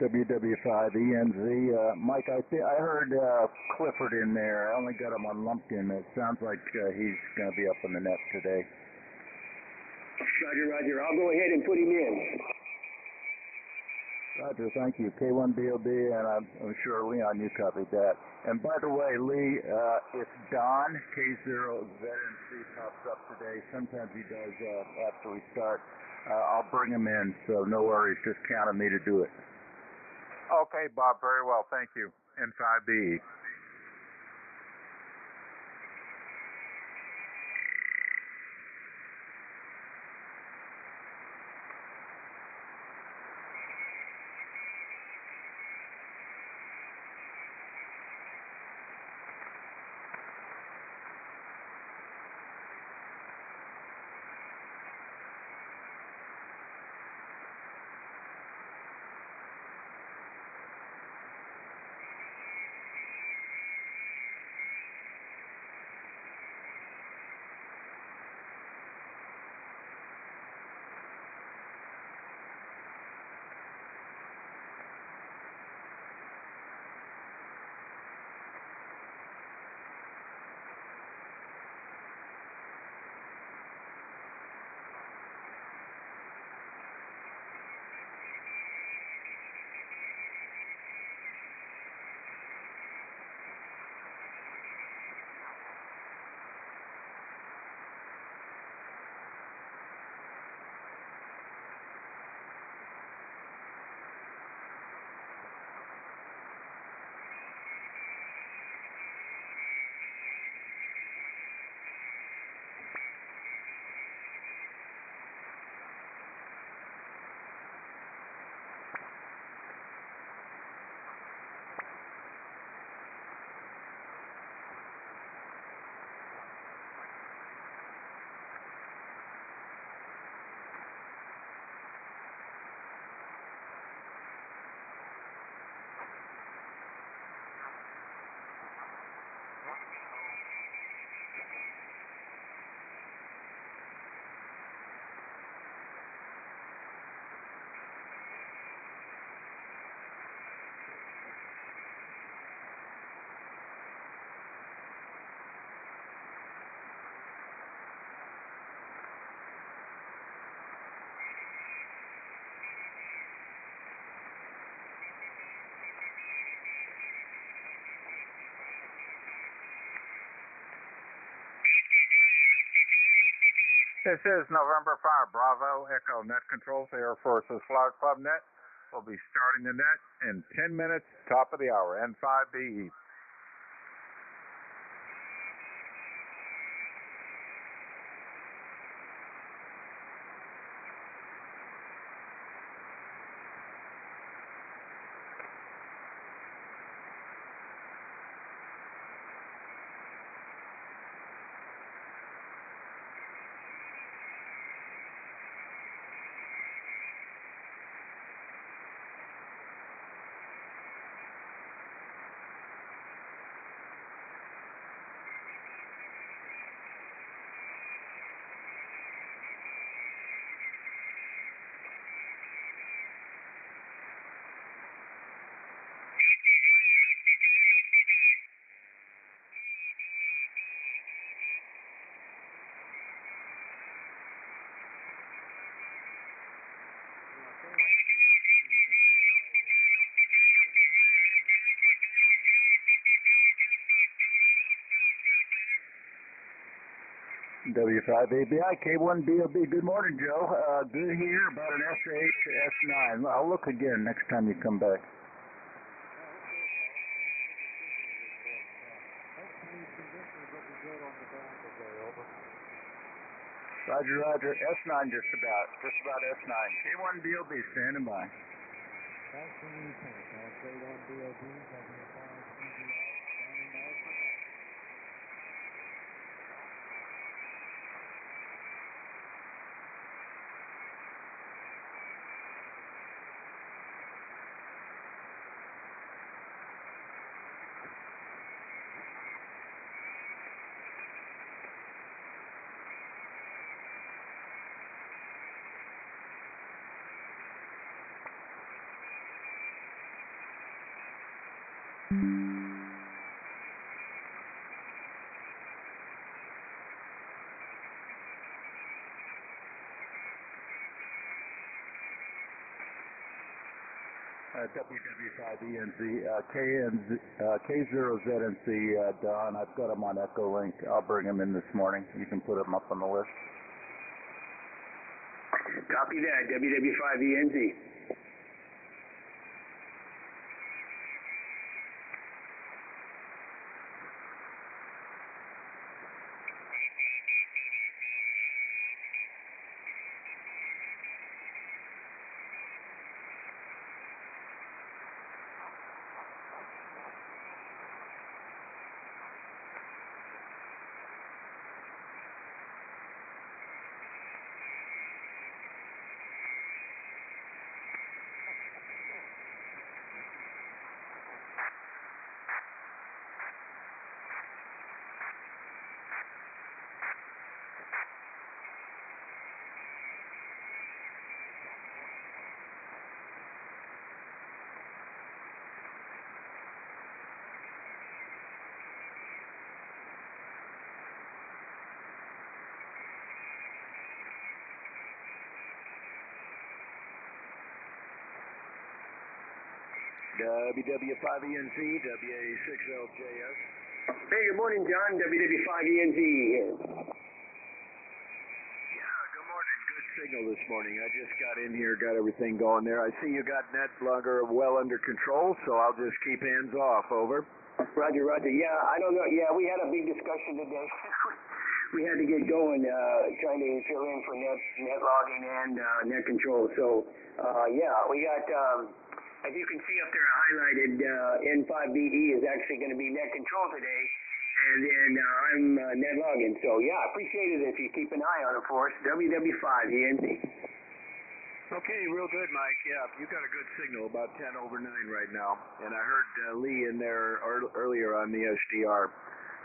WW5ENZ. Mike, I heard Clifford in there. I only got him on Lumpkin. It sounds like he's going to be up on the net today. Roger, Roger. I'll go ahead and put him in. Roger, thank you. K4YDB, and I'm sure, Leon, you copied that. And by the way, Lee, if Don, K0ZNC, pops up today, sometimes he does after we start, I'll bring him in, so no worries. Just count on me to do it. Okay, Bob, very well. Thank you. N5B. This is November 5, Bravo, Echo, Net Control for Air Force's Flight Club Net. We'll be starting the net in 10 minutes, top of the hour, N5B. W5ABI, K1BOB. Good morning, Joe. Good here about an S8 to S9. I'll look again next time you come back. Roger, Roger. S9 just about S9. K1BOB standing by. K1BOB, standing by for WW5ENZ, K0ZNC, Don, I've got him on Echo Link. I'll bring him in this morning. You can put him up on the list. Copy that, WW5ENZ. WW5ENZ, WA6LJS. Hey, good morning, John. WW5ENZ here. Yeah, good morning. Good signal this morning. I just got in here, got everything going there. I see you got net logger well under control, so I'll just keep hands off. Over. Roger, roger. Yeah, I don't know. Yeah, we had a big discussion today. We had to get going, trying to fill in for net logging and net control. So, yeah, we got, as you can see up there highlighted, N5BE is actually going to be net control today, and then I'm net logging. So, yeah, I appreciate it if you keep an eye on it for us. WW5ENZ. Okay, real good, Mike. Yeah, you got a good signal, about 10 over 9 right now. And I heard Lee in there earlier on the SDR.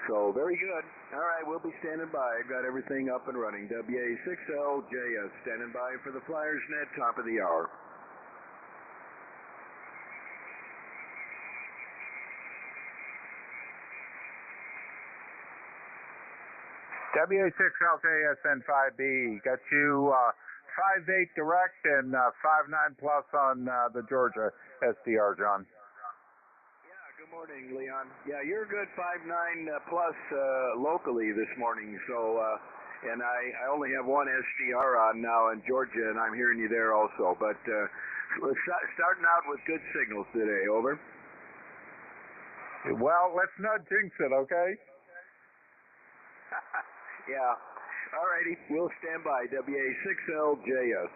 So, very good. All right, we'll be standing by. Got everything up and running. WA6LJS, standing by for the Flyers Net, top of the hour. WA6LJSN5B, got you 5.8 direct and 5.9 plus on the Georgia SDR, John. Yeah, good morning, Leon. Yeah, you're a good 5.9 plus locally this morning, so, and I only have one SDR on now in Georgia, and I'm hearing you there also, but starting out with good signals today, over. Well, let's not jinx it, okay? Yeah. All righty. We'll stand by. WA6LJS.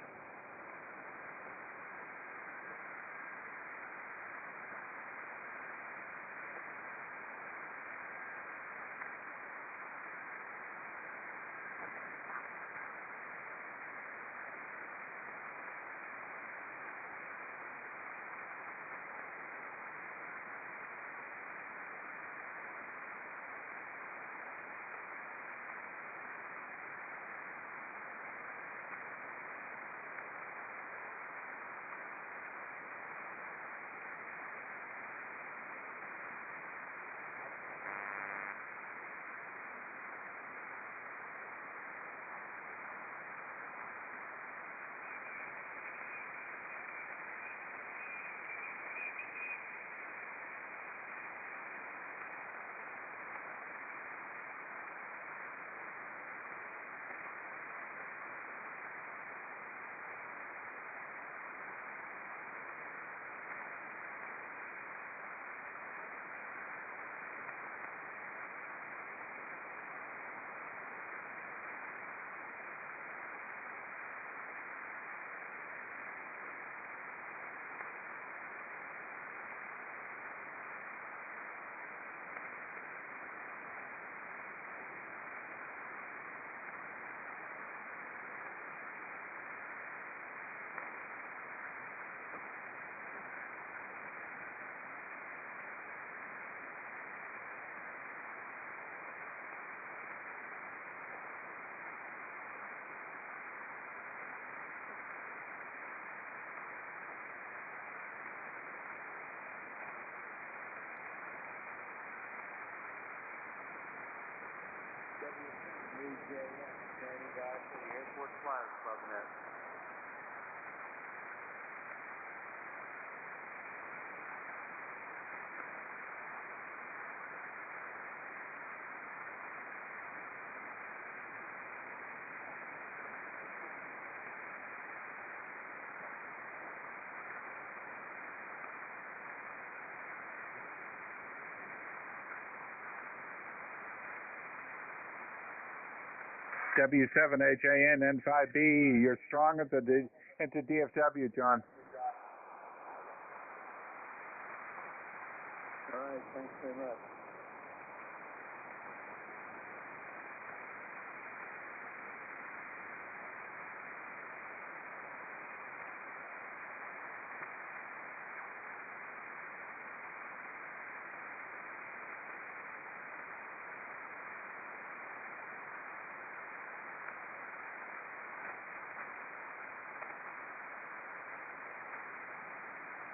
standing by for the Airport Flyers Club net. W7HAN N5B, you're strong into DFW, John. All right, thanks very much.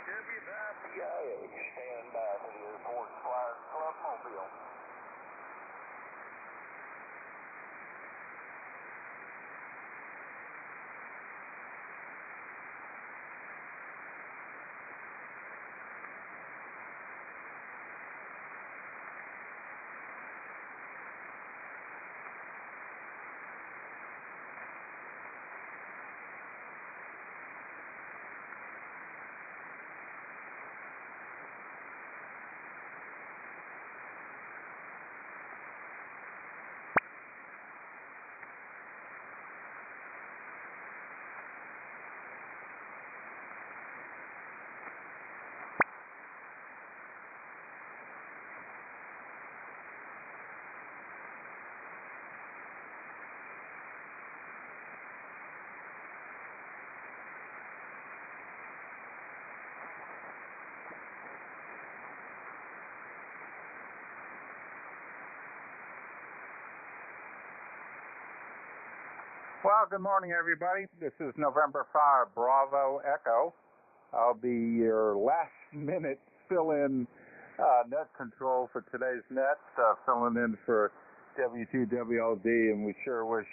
W5DIH, stand by for the Airport Flyers Club Mobile. Well, good morning, everybody. This is November 5, Bravo Echo. I'll be your last-minute fill-in net control for today's net, filling in for W2WLD, and we sure wish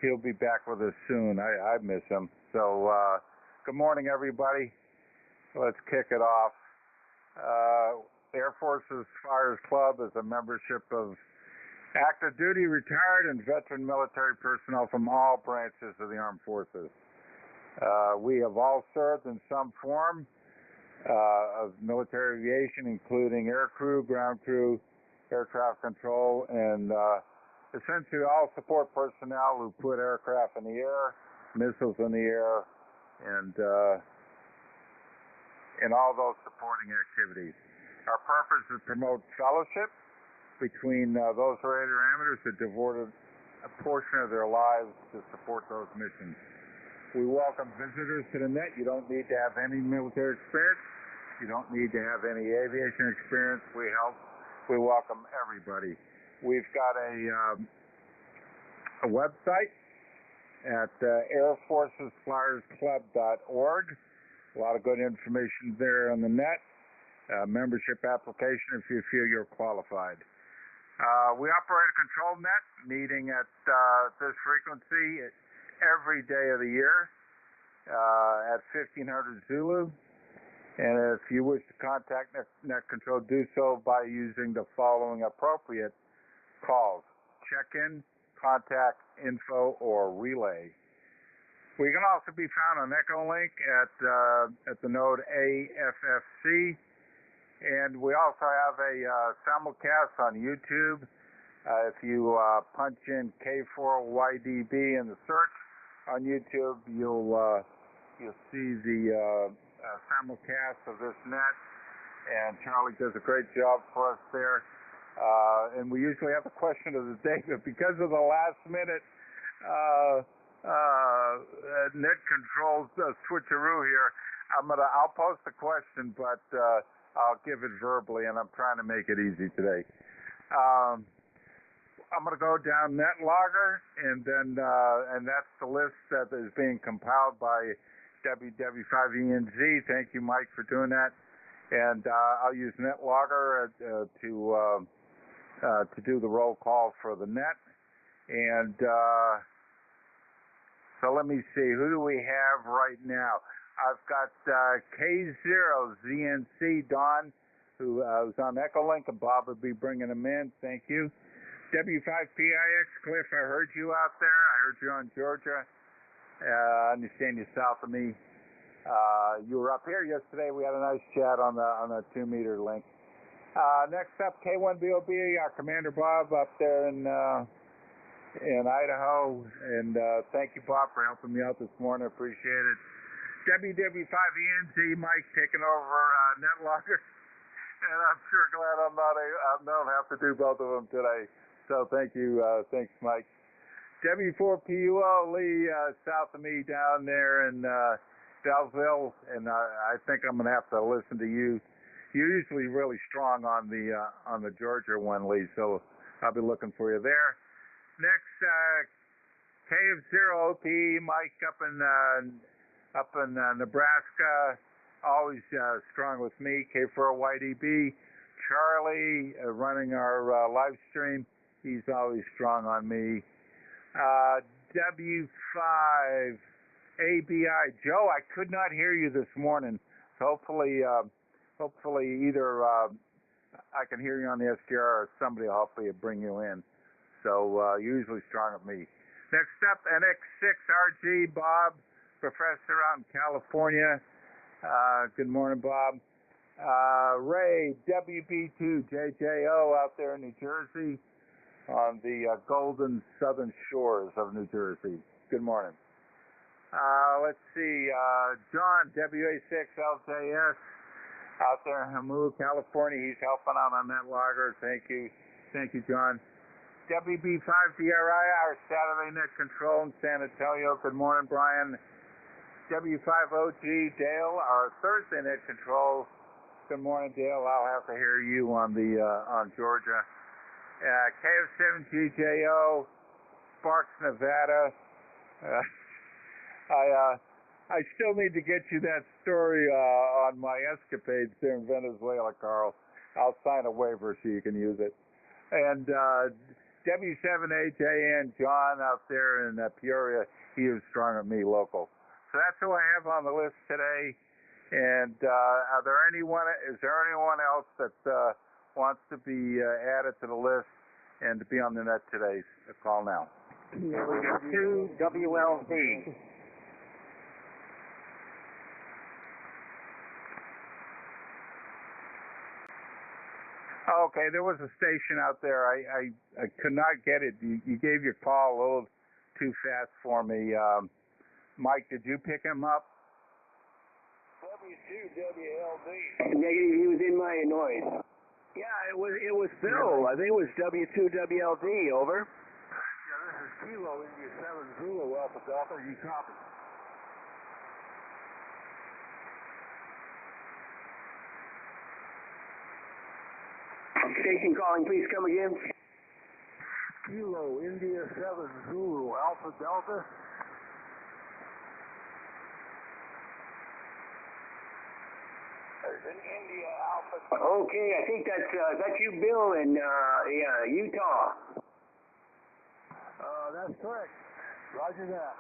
he'll be back with us soon. I miss him. So, good morning, everybody. Let's kick it off. Air Force's Flyers Club is a membership of active duty, retired, and veteran military personnel from all branches of the armed forces. We have all served in some form of military aviation, including air crew, ground crew, air traffic control, and essentially all support personnel who put aircraft in the air, missiles in the air, and all those supporting activities. Our purpose is to promote fellowship between those Raider amateurs that devoted a portion of their lives to support those missions. We welcome visitors to the net. You don't need to have any military experience. You don't need to have any aviation experience. We welcome everybody. We've got a website at airforcesflyersclub.org. A lot of good information there on the net. Membership application if you feel you're qualified. We operate a control net, meeting at this frequency every day of the year at 1500 Zulu. And if you wish to contact net control, do so by using the following appropriate calls: check-in, contact, info, or relay. We can also be found on Echolink at the node AFFC. And we also have a simulcast on YouTube. If you punch in K4YDB in the search on YouTube, you'll see the simulcast of this net. And Charlie does a great job for us there. And we usually have a question of the day, but because of the last minute net controls switcheroo here, I'll post the question, but I'll give it verbally, and I'm trying to make it easy today. I'm going to go down NetLogger, and then and that's the list that is being compiled by WW5ENZ. Thank you, Mike, for doing that. And I'll use NetLogger to do the roll call for the net. And so let me see, who do we have right now? I've got K0ZNC, Don, who's on Echolink, and Bob will be bringing him in. Thank you. W5PIX, Cliff, I heard you out there. I heard you on Georgia. I understand you're south of me. You were up here yesterday. We had a nice chat on the 2-meter link. Next up, K1BOB, our Commander Bob up there in Idaho. And thank you, Bob, for helping me out this morning. I appreciate it. WW5ENZ, Mike, taking over NetLogger. And I'm sure glad I don't have to do both of them today. So thank you. Thanks, Mike. W4PUO, Lee, south of me down there in Belleville. And I think I'm going to have to listen to you. You're usually really strong on the Georgia one, Lee. So I'll be looking for you there. Next, KF0OP, Mike up in Nebraska, always strong with me. K4YDB, Charlie running our live stream. He's always strong on me. W5ABI, Joe, I could not hear you this morning. So hopefully either I can hear you on the SDR or somebody will hopefully bring you in. So usually strong with me. Next up, NX6RG, Bob, professor out in California. Good morning, Bob. Ray, WB2JJO out there in New Jersey on the golden southern shores of New Jersey. Good morning. Let's see, John, WA6LJS out there in Hamu, California. He's helping out on that logger. Thank you, John. WB5DRI, our Saturday net control in San Antonio. Good morning, Brian. W5OG, Dale, our Thursday net control. Good morning, Dale. I'll have to hear you on Georgia. KF7GJO, Sparks, Nevada. I still need to get you that story on my escapades there in Venezuela, Carl. I'll sign a waiver so you can use it. And W7AJN, John out there in Peoria, he is strong on me local. So that's who I have on the list today. And is there anyone else that wants to be added to the list and to be on the net today? Call now. 2WLD. Okay, there was a station out there. I could not get it. You gave your call a little too fast for me. Mike, did you pick him up? W2WLD. Negative, he was in my noise. Yeah, it was Bill. I think it was W2WLD, over. Yeah, this is Kilo India 7 Zulu Alpha Delta. You copy? Station calling, please come again. Kilo India 7 Zulu Alpha Delta. There's an India Alpha. Okay, I think that's you, Bill, in Utah. That's correct. Roger that.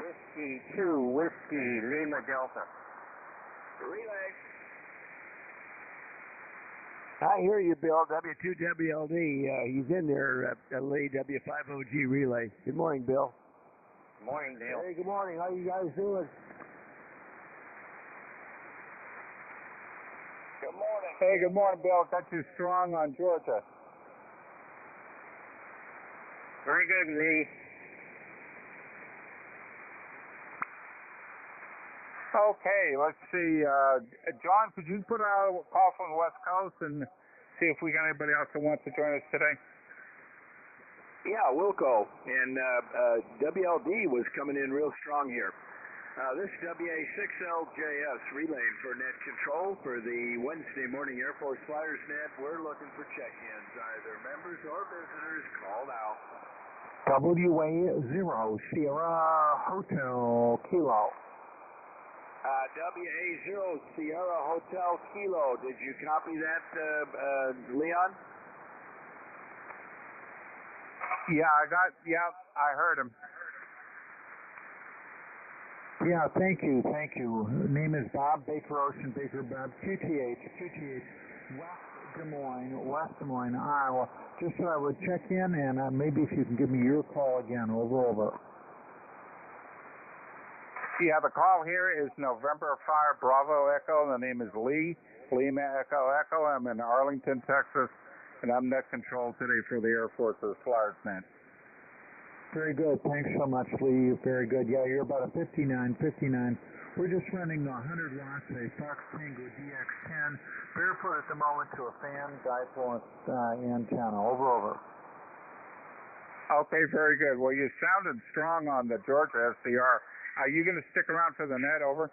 Whiskey 2, Whiskey Lima Delta. Relay. I hear you, Bill. W2WLD. He's in there, Lee, W5OG relay. Good morning, Bill. Good morning, Dale. Hey, good morning. How you guys doing? Good morning. Hey, good morning, Bill. Got you strong on Georgia. Very good, Lee. Okay, let's see. John, could you put out a call from the West Coast and see if we got anybody else that wants to join us today? Yeah, Wilco. And WLD was coming in real strong here. This WA6LJS relaying for net control for the Wednesday morning Air Force Flyers Net. We're looking for check-ins, either members or visitors. Call now. WA0 Sierra Hotel Kilo. WA0 Sierra Hotel Kilo. Did you copy that, Leon? Yeah, I heard him. Yeah, thank you. Name is Bob, Baker Ocean, Baker Bob, QTH, West Des Moines, Iowa. Just so I would check in, and maybe if you can give me your call again, over. Yeah, the call here is November 5 Bravo Echo. The name is Lee, Lima Echo Echo. I'm in Arlington, Texas, and I'm net control today for the Air Force's Flyers Net. Very good. Thanks so much, Lee. Very good. Yeah, you're about a 59. We're just running 100 watts, a Fox Tango DX10, barefoot at the moment to a fan dipole antenna. Over. Okay, very good. Well, you sounded strong on the Georgia SDR. Are you going to stick around for the net? Over.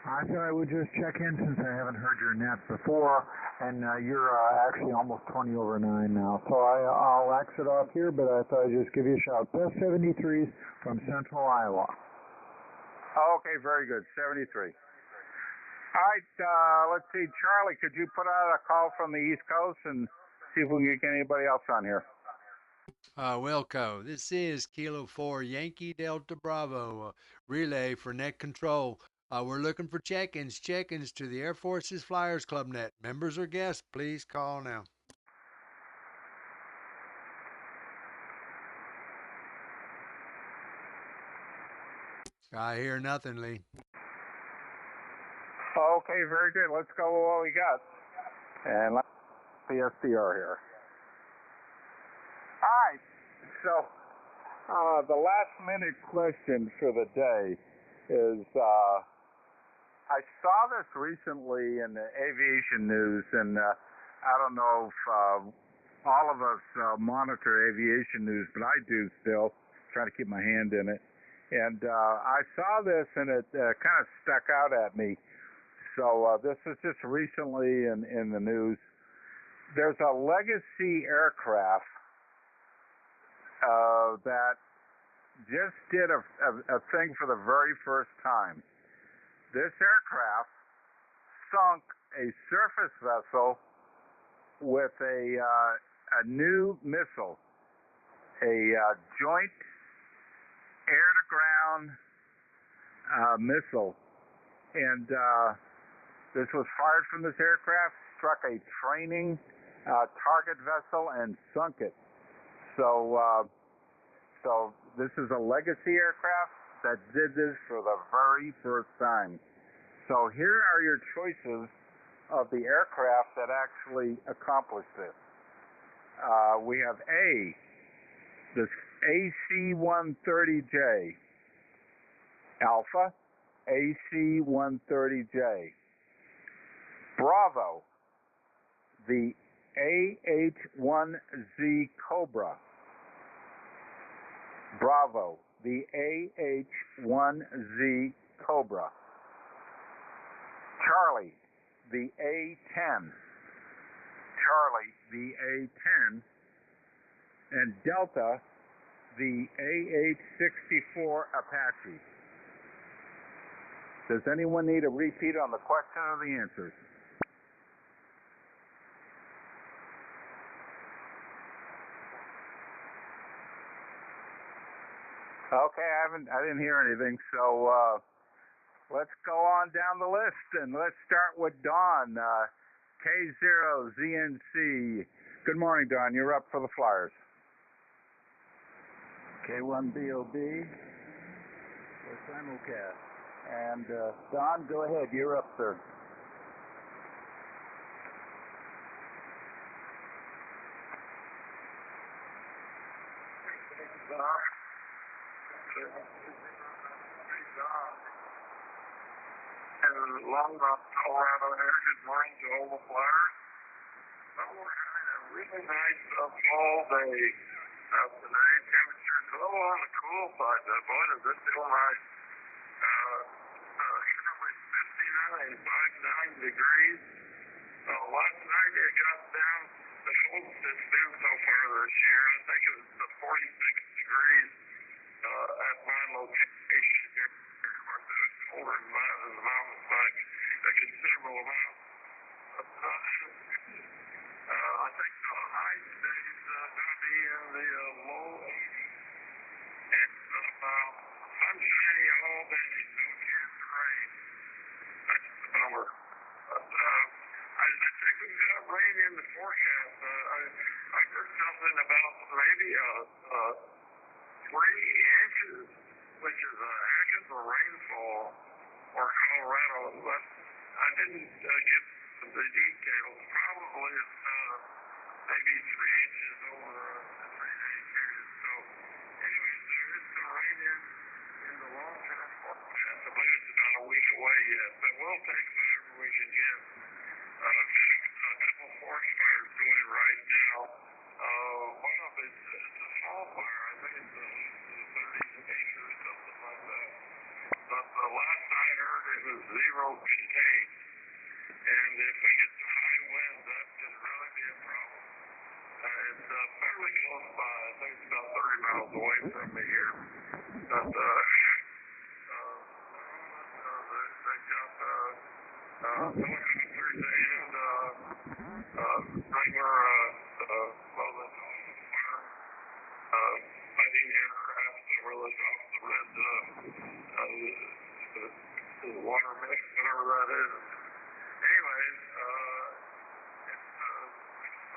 I thought I would just check in since I haven't heard your net before, and you're actually almost 20 over 9 now. So I'll exit off here, but I thought I'd just give you a shout. Best 73s from Central Iowa. Okay, very good. 73. All right, let's see. Charlie, could you put out a call from the East Coast and see if we can get anybody else on here? Wilco, this is Kilo 4 Yankee Delta Bravo relay for net control. We're looking for check-ins to the Air Force's Flyers Club net. Members or guests, please call now. I hear nothing, Lee. Okay, very good. Let's go with what we got. And let's see the SDR here. All right, so the last minute question for the day is, I saw this recently in the aviation news, and I don't know if all of us monitor aviation news, but I do still, try to keep my hand in it. And I saw this, and it kind of stuck out at me. So this is just recently in the news. There's a legacy aircraft that just did a thing for the very first time. This aircraft sunk a surface vessel with a new missile, a joint air-to-ground missile, and this was fired from this aircraft, struck a training target vessel, and sunk it. So this is a legacy aircraft that did this for the very first time. So here are your choices of the aircraft that actually accomplished this. We have A, the AC-130J, Alpha, AC-130J. Bravo, the AH-1Z Cobra. Bravo, the AH-1Z Cobra. Charlie, the A-10. Charlie, the A-10. And Delta, the AH-64 Apache. Does anyone need a repeat on the question or the answers? Okay, I didn't hear anything, so let's go on down the list, and let's start with Dawn, K0ZNC. Good morning, Dawn. You're up for the Flyers. K1BOB, for simulcast. And Don, go ahead. You're up, sir. And Longmont, Colorado here. Good morning to all the Flyers. Well, we're having a really nice fall day today. Temperature's a little on the cool side. Boy, does this feel nice. Currently 59 degrees. Last night it got down the coldest it's been so far this year. I think it was 46 degrees at my location here. Of course, it was colder than that in the didn't get the details. Probably it's maybe 3 inches over a 3-day period. So, anyways, there is some rain in the long-term forecast. I believe it's about a week away yet, but we'll take whatever we can get. I've got a couple forest fires going right now. One of it's a small fire. I think it's a 30 acre or something like that. But the last I heard, it was zero contained. And if we get some high winds, that could really be a problem. It's fairly close by. I think it's about 30 miles away from me here. But they got helicopters and regular fighting aircraft over the top of the water mix, whatever that is. Anyways,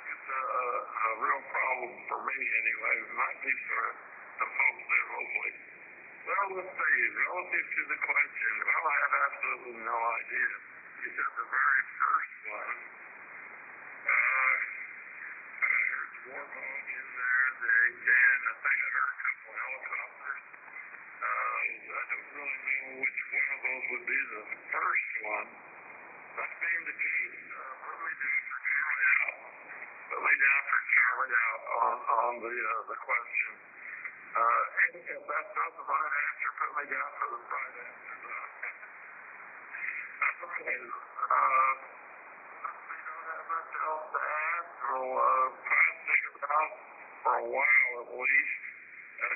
it's a real problem for me anyway. It might be for some folks there locally. Well, let's see. Relative to the question, well, I have absolutely no idea. You said the very first one. I heard the warthog in there. I think I heard a couple of helicopters. I don't really know which one of those would be the first one. That being the case, put me down for Charlie out. Put me down for Charlie out on the question. If that's not the right answer, put me down for the right answer. Okay. We don't have much else to ask. We'll try to stick around for a while at least.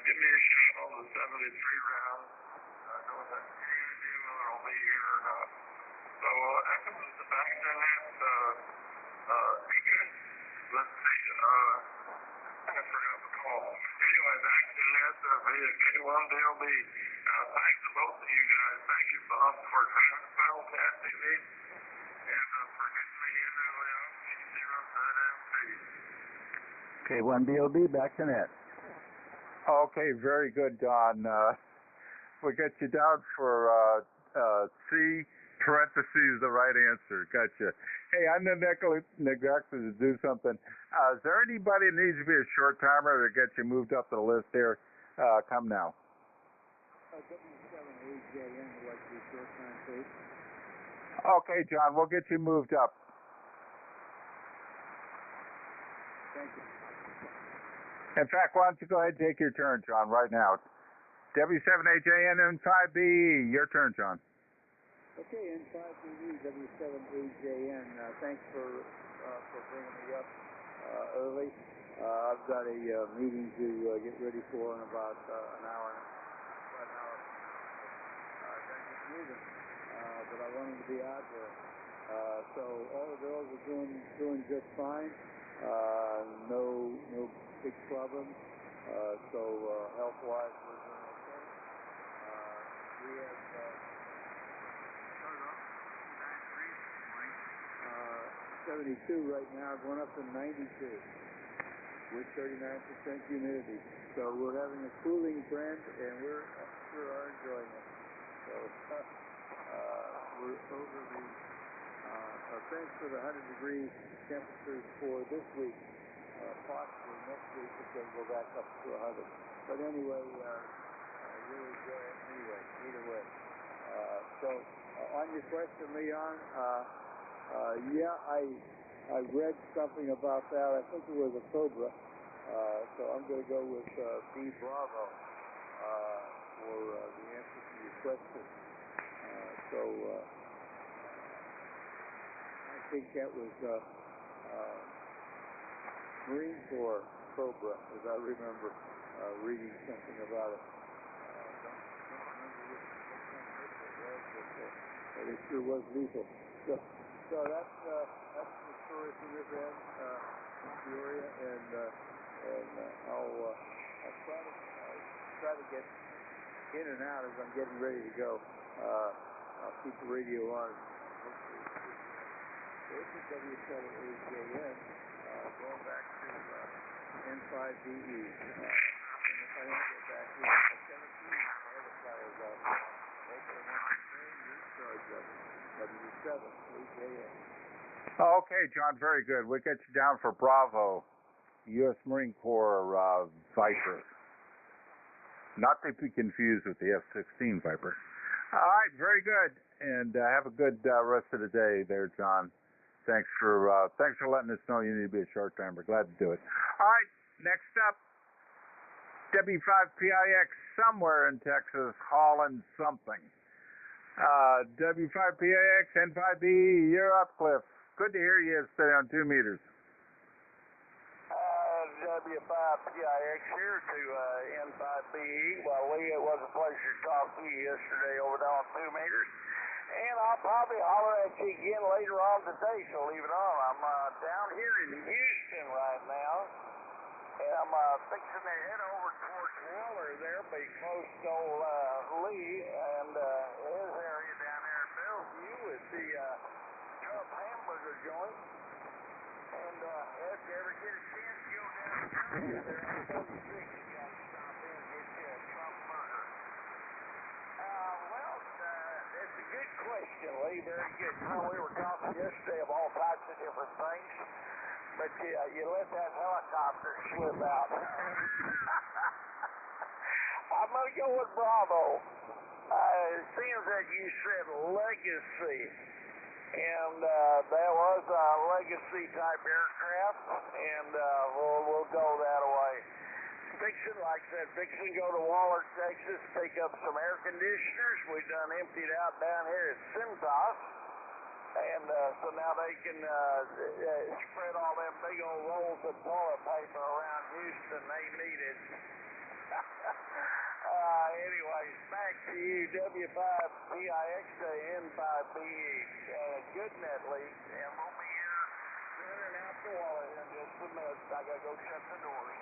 Give me a shout on the 73 round. I don't have any idea whether I'll be here or not. So back to that, let's see, I forgot the call. Anyway, back to that via K4YDB. Thanks to both of you guys. Thank you, Bob, for simulcasting me and for getting me in early on P0ZMP. K4YDB, back to net. Okay, very good, Don. We'll get you down for C, parentheses, the right answer. Gotcha. Hey, I neglected to do something. Is there anybody that needs to be a short timer to get you moved up the list here? Come now. W7AJN would like to be short time, please. Okay, John, we'll get you moved up. Thank you. In fact, why don't you go ahead and take your turn, John, right now. W7AJN and 5BE, your turn, John. Okay, N5BE, W7AJN, thanks for bringing me up early. I've got a meeting to get ready for in about an hour. I got to get moving, but I wanted to be out there. So all the girls are doing just fine. No big problems. So health-wise, we're doing okay. We have started off 72 right now, going up to 92 with 39% humidity. So we're having a cooling trend, and we're sure are enjoying it. So we're over the thanks for the 100-degree temperatures for this week. Possibly next week it's going to go back up to 100. But anyway, really enjoy it anyway, either way. So on your question, Leon, yeah, I read something about that. I think it was a Cobra. So I'm going to go with B Bravo for the answer to your question. I think that was Marine Corps Cobra, as I remember reading something about it. Don't remember what kind of missile it was, but it sure was lethal. So that's the story from this end, Peoria, and I'll try to get in and out as I'm getting ready to go. I'll keep the radio on. This is W7AJN, going back to N5BE. And if I don't get back here, 17, all the flyers out. Hope I want to stay in charge of it. W7, 3JA. Okay, John, very good. We'll get you down for Bravo, U.S. Marine Corps Viper. Not to be confused with the F-16 Viper. All right, very good. And have a good rest of the day there, John. Thanks for letting us know you need to be a short timer. Glad to do it. All right, next up, W5PIX somewhere in Texas hauling something. W5PIX, N5B, you're up, Cliff. Good to hear you stay on 2 meters. W5PIX here to N5BE. Well, Lee, it was a pleasure to talk to you yesterday over there on 2 meters. And I'll probably holler at you again later on today, so leave it on. I'm down here in Houston right now. And I'm fixing to head over towards Waller there, be close to Lee and his area down there in Bellevue with the Trump hamburger joint. And if you ever get a chance to go down there on 36, you got to stop in and get you a Trump burger. Well, it's a good question, Lee. Very good. We were talking yesterday of all types of different things. But you let that helicopter slip out. I'm going to go with Bravo. It seems that you said legacy. And that was a legacy type aircraft. And we'll go that way. Fixing, like I said, fixing to go to Waller, Texas, pick up some air conditioners. We done emptied out down here at Cintas. And so now they can spread all them big old rolls of toilet paper around Houston. They need it. Anyways, back to you, W5PIX to N5BE. Good net leak, and we'll be here in and out the Waller in just a minute. I got to go shut the doors.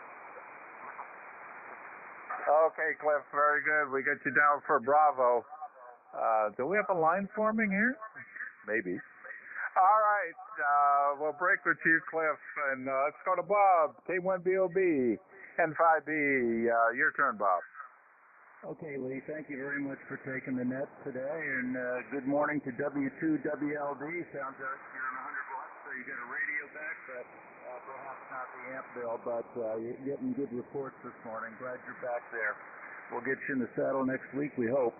Okay, Cliff, very good. We get you down for Bravo. Do we have a line forming here? Maybe. All right, we'll break with you, Cliff, and let's go to Bob, K1BOB, N5B. Your turn, Bob. Okay, Lee, thank you very much for taking the net today, and good morning to W2WLD. Sounds like you're on 100 watts, so you got a radio back, but perhaps not the amp bill, but you're getting good reports this morning. Glad you're back there. We'll get you in the saddle next week, we hope.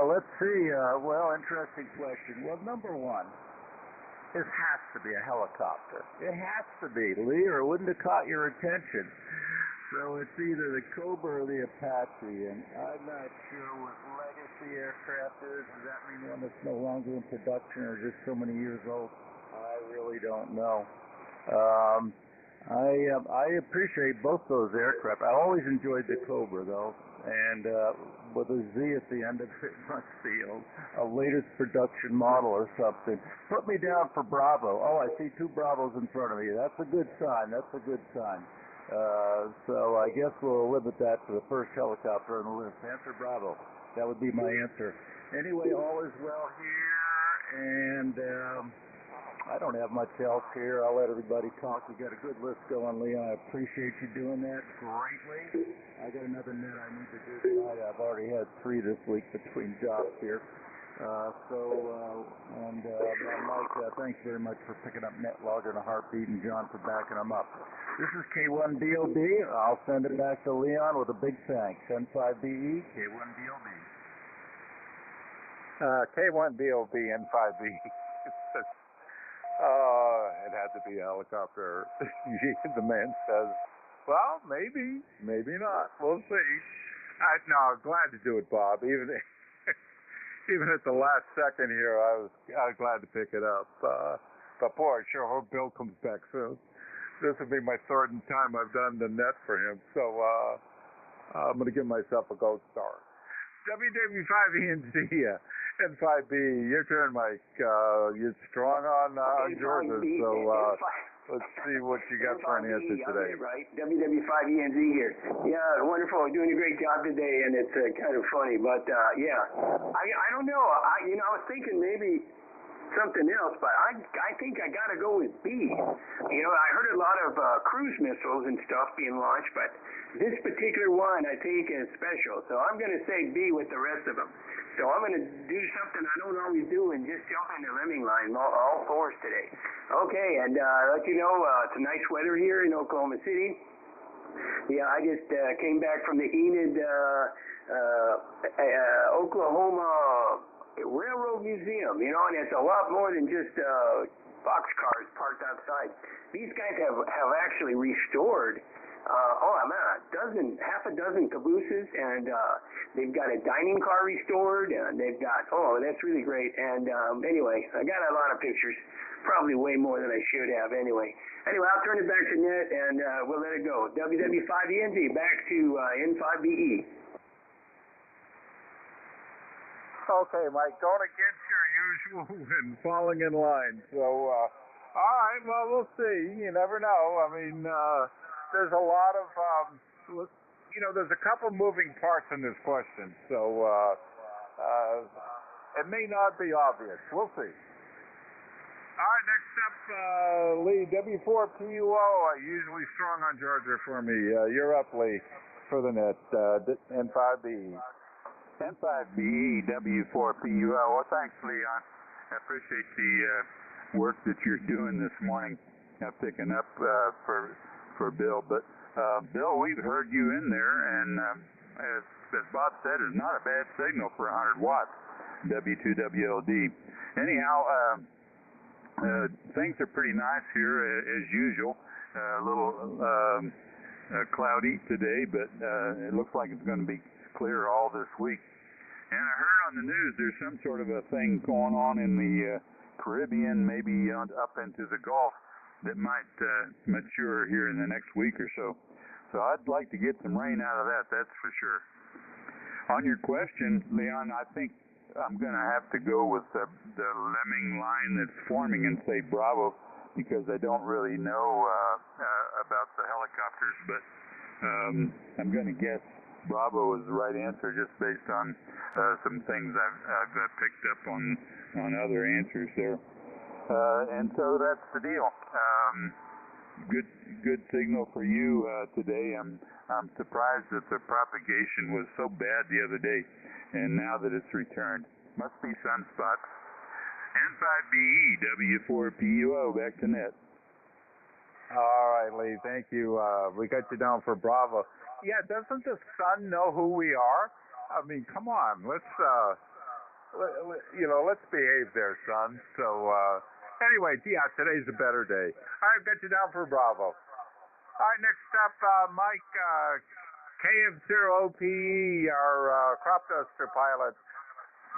Let's see. Well, interesting question. Well, number one, this has to be a helicopter. It has to be, Lee, or it wouldn't have caught your attention. So it's either the Cobra or the Apache, and I'm not sure what legacy aircraft is. Does that mean one that's no longer in production or just so many years old? I really don't know. I appreciate both those aircraft. I always enjoyed the Cobra, though. And with a Z at the end of it, must be a latest production model or something. Put me down for Bravo. Oh, I see 2 Bravos in front of me. That's a good sign. That's a good sign. So I guess we'll limit that to the first helicopter on the list. Answer Bravo. That would be my answer. Anyway, all is well here, and I don't have much else here. I'll let everybody talk. You got a good list going, Leon. I appreciate you doing that greatly. I got another net I need to do tonight. I've already had 3 this week between jobs here. Mike, thanks very much for picking up Net Logger and a Heartbeat, and John for backing them up. This is K1BOB. I'll send it back to Leon with a big thanks. N5BE, K1BOB. K1BOB, N5B. It had to be a helicopter. The man says, well, maybe not. We'll see. No, glad to do it, Bob. Even at the last second here, I was glad to pick it up. But boy, sure hope Bill comes back soon. This will be my 3rd time I've done the net for him, so I'm going to give myself a gold star. WW5ENC, N5B, your turn, Mike. You're strong on Georgia, so let's see what you got for an answer today. Right, WW5ENZ here. Yeah, wonderful. Doing a great job today, and it's kind of funny, but yeah, I don't know. I was thinking maybe something else, but I think I got to go with B. You know, I heard a lot of cruise missiles and stuff being launched, but this particular one I think is special. So I'm going to say B with the rest of them. So I'm going to do something I don't always do and just jump in the lemming line, all fours today. Okay, and let you know, it's nice weather here in Oklahoma City. Yeah, I just came back from the Enid, Oklahoma Railroad Museum, you know, and it's a lot more than just boxcars parked outside. These guys have actually restored half a dozen cabooses, and they've got a dining car restored, and they've got, that's really great. And anyway, I got a lot of pictures, probably way more than I should have anyway. Anyway, I'll turn it back to Net, and we'll let it go. WW5ENZ, back to N5BE. Okay, Mike, going against your usual and falling in line. So, all right, well, we'll see. You never know. I mean, there's a lot of, there's a couple moving parts in this question. So, it may not be obvious. We'll see. All right, next up, Lee, W4PUO, usually strong on Georgia for me. You're up, Lee, for the Net, N5B. N5B, W4PUO. Well, thanks, Leon. I appreciate the work that you're doing this morning, picking up for Bill. But, Bill, we've heard you in there, and as Bob said, it's not a bad signal for 100 watts, W2WLD. Anyhow, things are pretty nice here, as usual. A little cloudy today, but it looks like it's going to be clear all this week. And I heard on the news there's some sort of a thing going on in the Caribbean, maybe up into the Gulf, that might mature here in the next week or so. So I'd like to get some rain out of that, that's for sure. On your question, Leon, I think I'm going to have to go with the lemming line that's forming and say Bravo, because I don't really know about the helicopters, but I'm going to guess Bravo is the right answer just based on some things I've picked up on other answers there. And so that's the deal. Good signal for you today. I'm surprised that the propagation was so bad the other day, and now that it's returned. Must be sunspots. N5BE, W4PUO, back to Net. All right, Lee, thank you. We got you down for Bravo. Yeah, doesn't the sun know who we are? I mean, come on, let's behave there, son. So, anyway, yeah, today's a better day. All right, got you down for Bravo. All right, next up, Mike, KF0OPE, our crop duster pilot,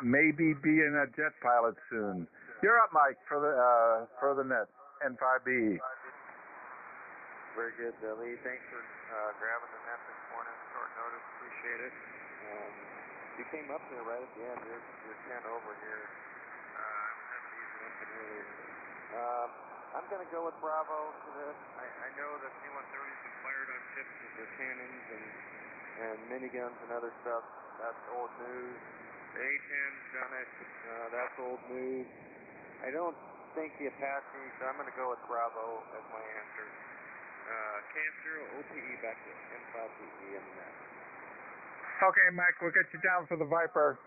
maybe being a jet pilot soon. You're up, Mike, for the Net, N5BE. Very good, Lee. Thanks for grabbing the net this morning. Short notice, appreciate it. You came up there right at the end. You're 10 over here. I was having to use an engine earlier. I'm going to go with Bravo for this. I know that C-130s have fired on ships with their cannons and miniguns and other stuff. That's old news. The A-10's done it. That's old news. I don't think the Apache, so I'm going to go with Bravo as my answer. KF0OPE back to N5BE in the net. Okay, Mike, we'll get you down for the Viper.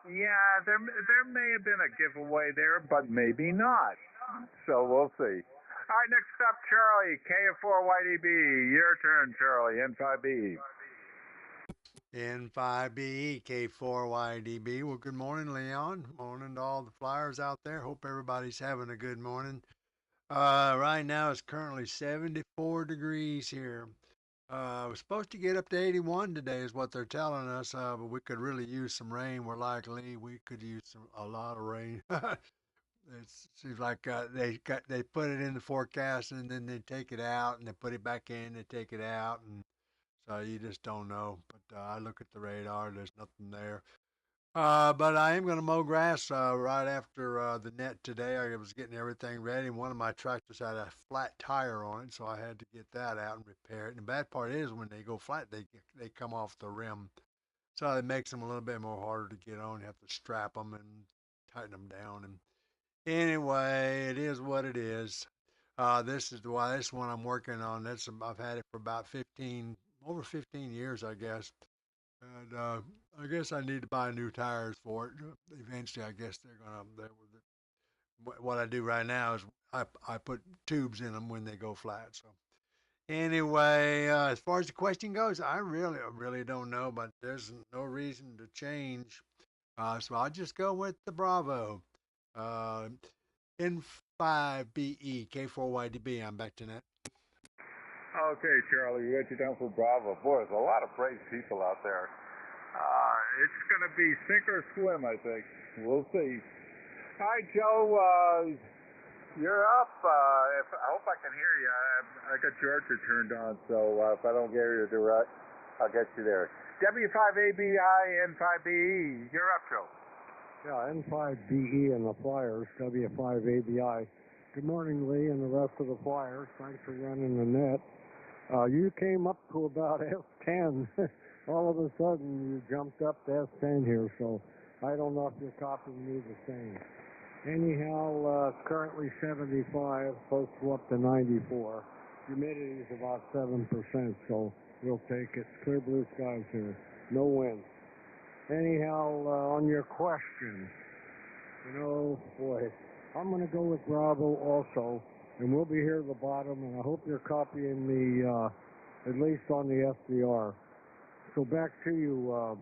Yeah, there may have been a giveaway there, but maybe not. So we'll see. All right, next up, Charlie, K4YDB. Your turn, Charlie, N5BE. N5BE, K4YDB. Well, good morning, Leon. Morning to all the flyers out there. Hope everybody's having a good morning. Right now it's currently 74 degrees here. We're supposed to get up to 81 today is what they're telling us, but we could really use some rain. We're like Lee, we could use a lot of rain. It seems like they put it in the forecast and then they take it out and they put it back in, they take it out, and so you just don't know. But I look at the radar, there's nothing there. But I am going to mow grass right after the net today. I was getting everything ready, and one of my tractors had a flat tire on it, so I had to get that out and repair it. And the bad part is when they go flat, they come off the rim, so it makes them a little bit more harder to get on. You have to strap them and tighten them down. And anyway, it is what it is. This is why this one I'm working on. I've had it for about over 15 years, I guess. And I guess I need to buy new tires for it. Eventually, I guess they're gonna. What I do right now is I put tubes in them when they go flat. So anyway, as far as the question goes, I really don't know, but there's no reason to change. So I'll just go with the Bravo. Uh, N5BE K4YDB. I'm back to net. Okay, Charlie, we got you down for Bravo. Boy, there's a lot of brave people out there. It's going to be sink or swim, I think. We'll see. All right, Joe, you're up. I hope I can hear you. I got your archer turned on, so if I don't get you direct, I'll get you there. W5ABI, N5BE, you're up, Joe. Yeah, N5BE and the Flyers, W5ABI. Good morning, Lee, and the rest of the Flyers. Thanks for running the net. You came up to about S10. All of a sudden, you jumped up to S10 here, so I don't know if you're copying me the same. Anyhow, currently 75, supposed to go up to 94. Humidity is about 7%, so we'll take it. Clear blue skies here. No wind. Anyhow, on your question, boy, I'm going to go with Bravo also, and we'll be here at the bottom, and I hope you're copying me, at least on the FDR. So back to you,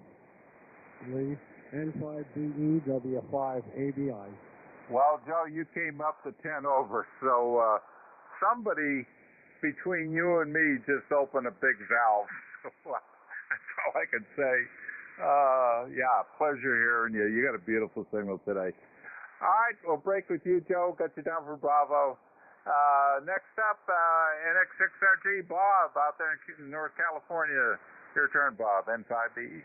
Lee. N5BE, W5ABI. Well, Joe, you came up to 10 over, so somebody between you and me just opened a big valve. That's all I can say. Yeah, pleasure hearing you. You got a beautiful signal today. All right, we'll break with you, Joe. Got you down for Bravo. Next up, NX6RG, Bob, out there in North California. Your turn, Bob, N5BE.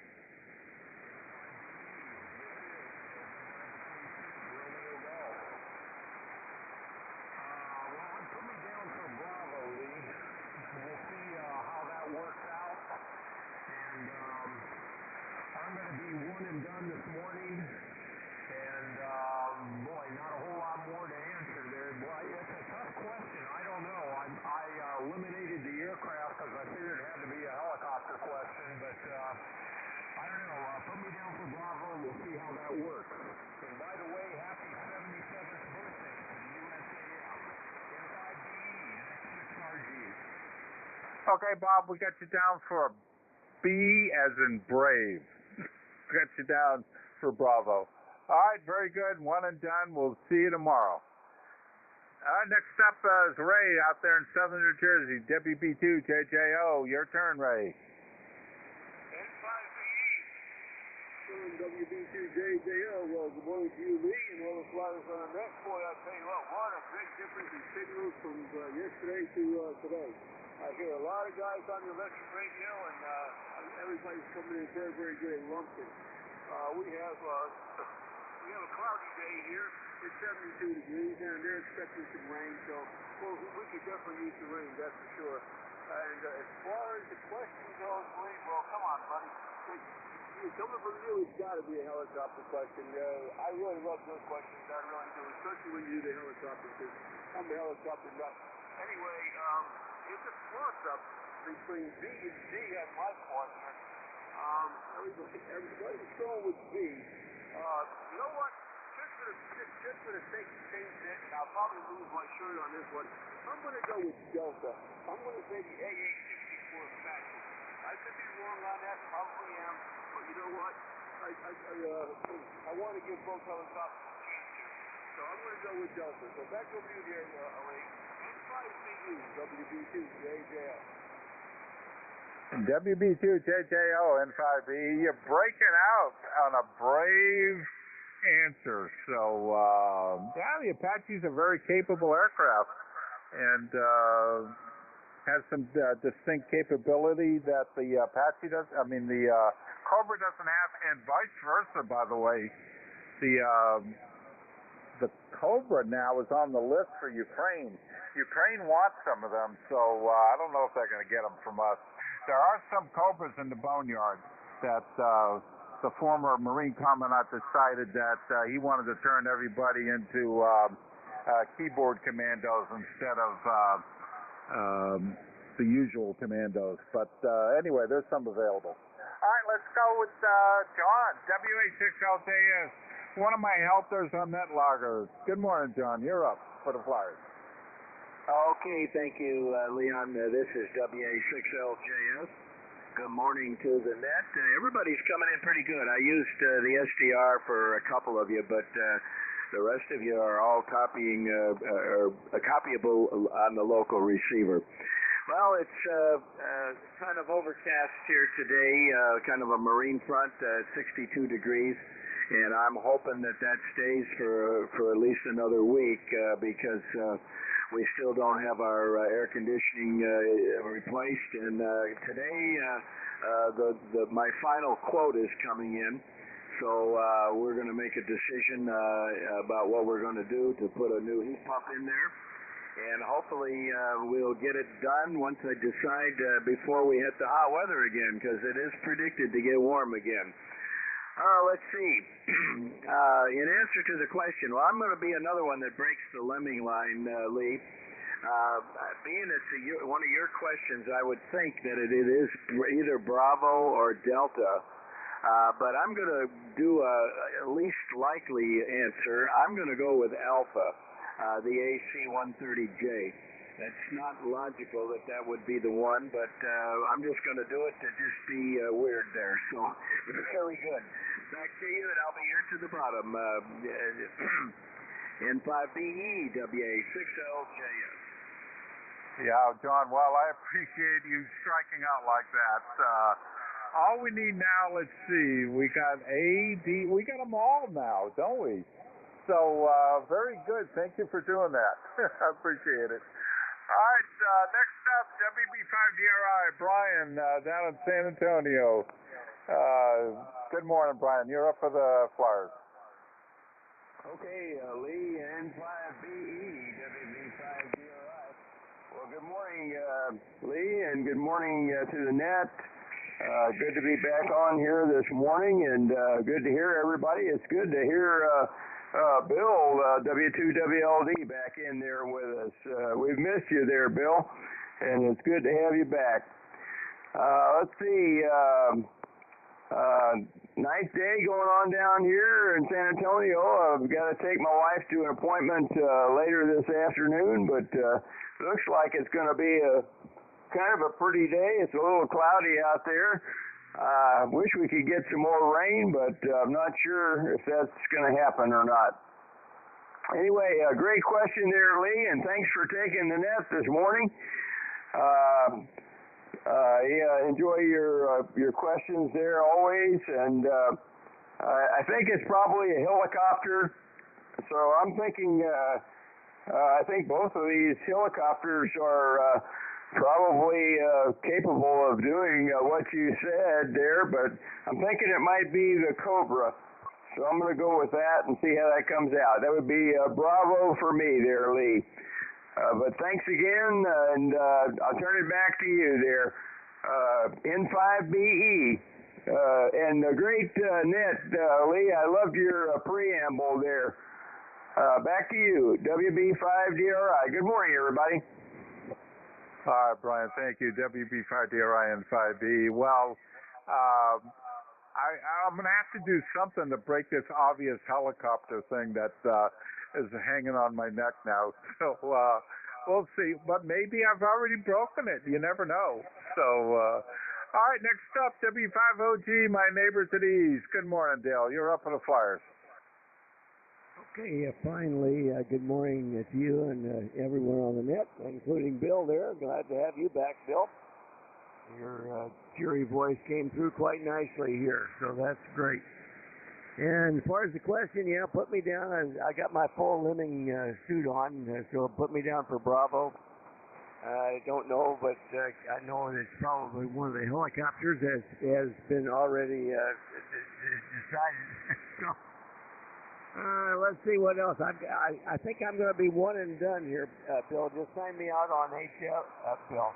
I'm going to be one and done this morning, and boy, not a whole lot more to answer there. Boy, it's a tough question. I don't know. I eliminated the aircraft because I figured it had to be a helicopter question, but I don't know. Put me down for Bravo, and we'll see how that works. And by the way, happy 77th birthday to the USAF. N5BE, NX6RG. Okay, Bob, we got you down for B as in brave. Got you down for Bravo. All right, very good. One and done. We'll see you tomorrow. Next up is Ray out there in southern New Jersey. WB2JJO. Your turn, Ray. N5BE. WB2JJO. Well, good morning to you, Lee, and all the flyers on the net. Boy, I'll tell you what a big difference in signals from yesterday to today. I hear a lot of guys on the electric radio, and everybody's coming in very, very good at Lumpkin. We have a cloudy day here. It's 72 degrees, and they're expecting some rain, so we could definitely use the rain, that's for sure. And as far as the question goes, Lee, well, come on, buddy. Coming from you, it's got to be a helicopter question. I really love those questions. I really do, especially when you do the helicopter, because I'm a helicopter nut. Anyway, it's a toss-up between B and D on my part here. Everybody's going with B. You know what? Just for the sake of changing it, and I'll probably lose my shirt on this one, I'm going to go with Delta. I'm going to say the AA-64 Apache. I could be wrong on that, probably am, but you know what? I want to give both helicopters a chance here. So I'm going to go with Delta. So back over to you there, Elaine. N5BE, WB2JJO. WB2JJO, N5BE. You're breaking out on a brave answer. So, the Apache's a very capable aircraft and has some distinct capability that the Apache does. I mean, the Cobra doesn't have, and vice versa, by the way. The Cobra now is on the list for Ukraine. Ukraine wants some of them, so I don't know if they're going to get them from us. There are some Cobras in the boneyard that the former Marine Commandant decided that he wanted to turn everybody into keyboard commandos instead of the usual commandos. But anyway, there's some available. All right, let's go with John, WA6LJS, one of my helpers on NetLogger. Good morning, John. You're up for the Flyers. Okay, thank you, Leon. This is WA6LJS. Good morning to the net. Everybody's coming in pretty good. I used the SDR for a couple of you, but the rest of you are all copying or copyable on the local receiver. Well, it's kind of overcast here today, kind of a marine front, 62 degrees, and I'm hoping that stays for at least another week because we still don't have our air conditioning replaced. And today, my final quote is coming in, so we're going to make a decision about what we're going to do to put a new heat pump in there. And hopefully we'll get it done once I decide before we hit the hot weather again, because it is predicted to get warm again. Let's see. In answer to the question, well, I'm going to be another one that breaks the lemming line, Lee. Being it's one of your questions, I would think that it is either Bravo or Delta. But I'm going to do a least likely answer. I'm going to go with Alpha. The AC-130J. That's not logical that would be the one, but I'm just going to do it to just be weird there. So, very good. Back to you, and I'll be here to the bottom. N5BE, WA6LJS. Yeah, John, well, I appreciate you striking out like that. All we need now, let's see, we got A, D, we got them all now, don't we? So, very good. Thank you for doing that. I appreciate it. All right, next up, WB5DRI, Brian, down in San Antonio. Good morning, Brian. You're up for the Flyers. Okay, Lee, N5BE, WB5DRI. Well, good morning, Lee, and good morning to the net. Good to be back on here this morning, and good to hear everybody. It's good to hear Bill, W2WLD, back in there with us. We've missed you there, Bill, and it's good to have you back. Let's see, nice day going on down here in San Antonio. I've got to take my wife to an appointment later this afternoon, but looks like it's going to be kind of a pretty day. It's a little cloudy out there. I wish we could get some more rain, but I'm not sure if that's going to happen or not. Anyway, a great question there, Lee, and thanks for taking the net this morning. Yeah, enjoy your questions there always, and I think it's probably a helicopter. So I'm thinking, I think both of these helicopters are probably capable of doing what you said there, but I'm thinking it might be the Cobra. So I'm going to go with that and see how that comes out. That would be Bravo for me there, Lee. But thanks again, and I'll turn it back to you there. N5BE. And a great net, Lee. I loved your preamble there. Back to you, WB5DRI. Good morning, everybody. All right, Brian, thank you. WB5DRI and 5B. Well, I'm going to have to do something to break this obvious helicopter thing that is hanging on my neck now. So we'll see. But maybe I've already broken it. You never know. So, all right, next up, W5OG, my neighbor to the east. Good morning, Dale. You're up for the Flyers. Okay, finally, good morning to you and everyone on the net, including Bill there. Glad to have you back, Bill. Your cheery voice came through quite nicely here, so that's great. And as far as the question, yeah, put me down. I got my full lemming suit on, so put me down for Bravo. I don't know, but I know it's probably one of the helicopters has been already decided. So, let's see what else. I think I'm going to be one and done here, Bill. Just sign me out on HF, Bill.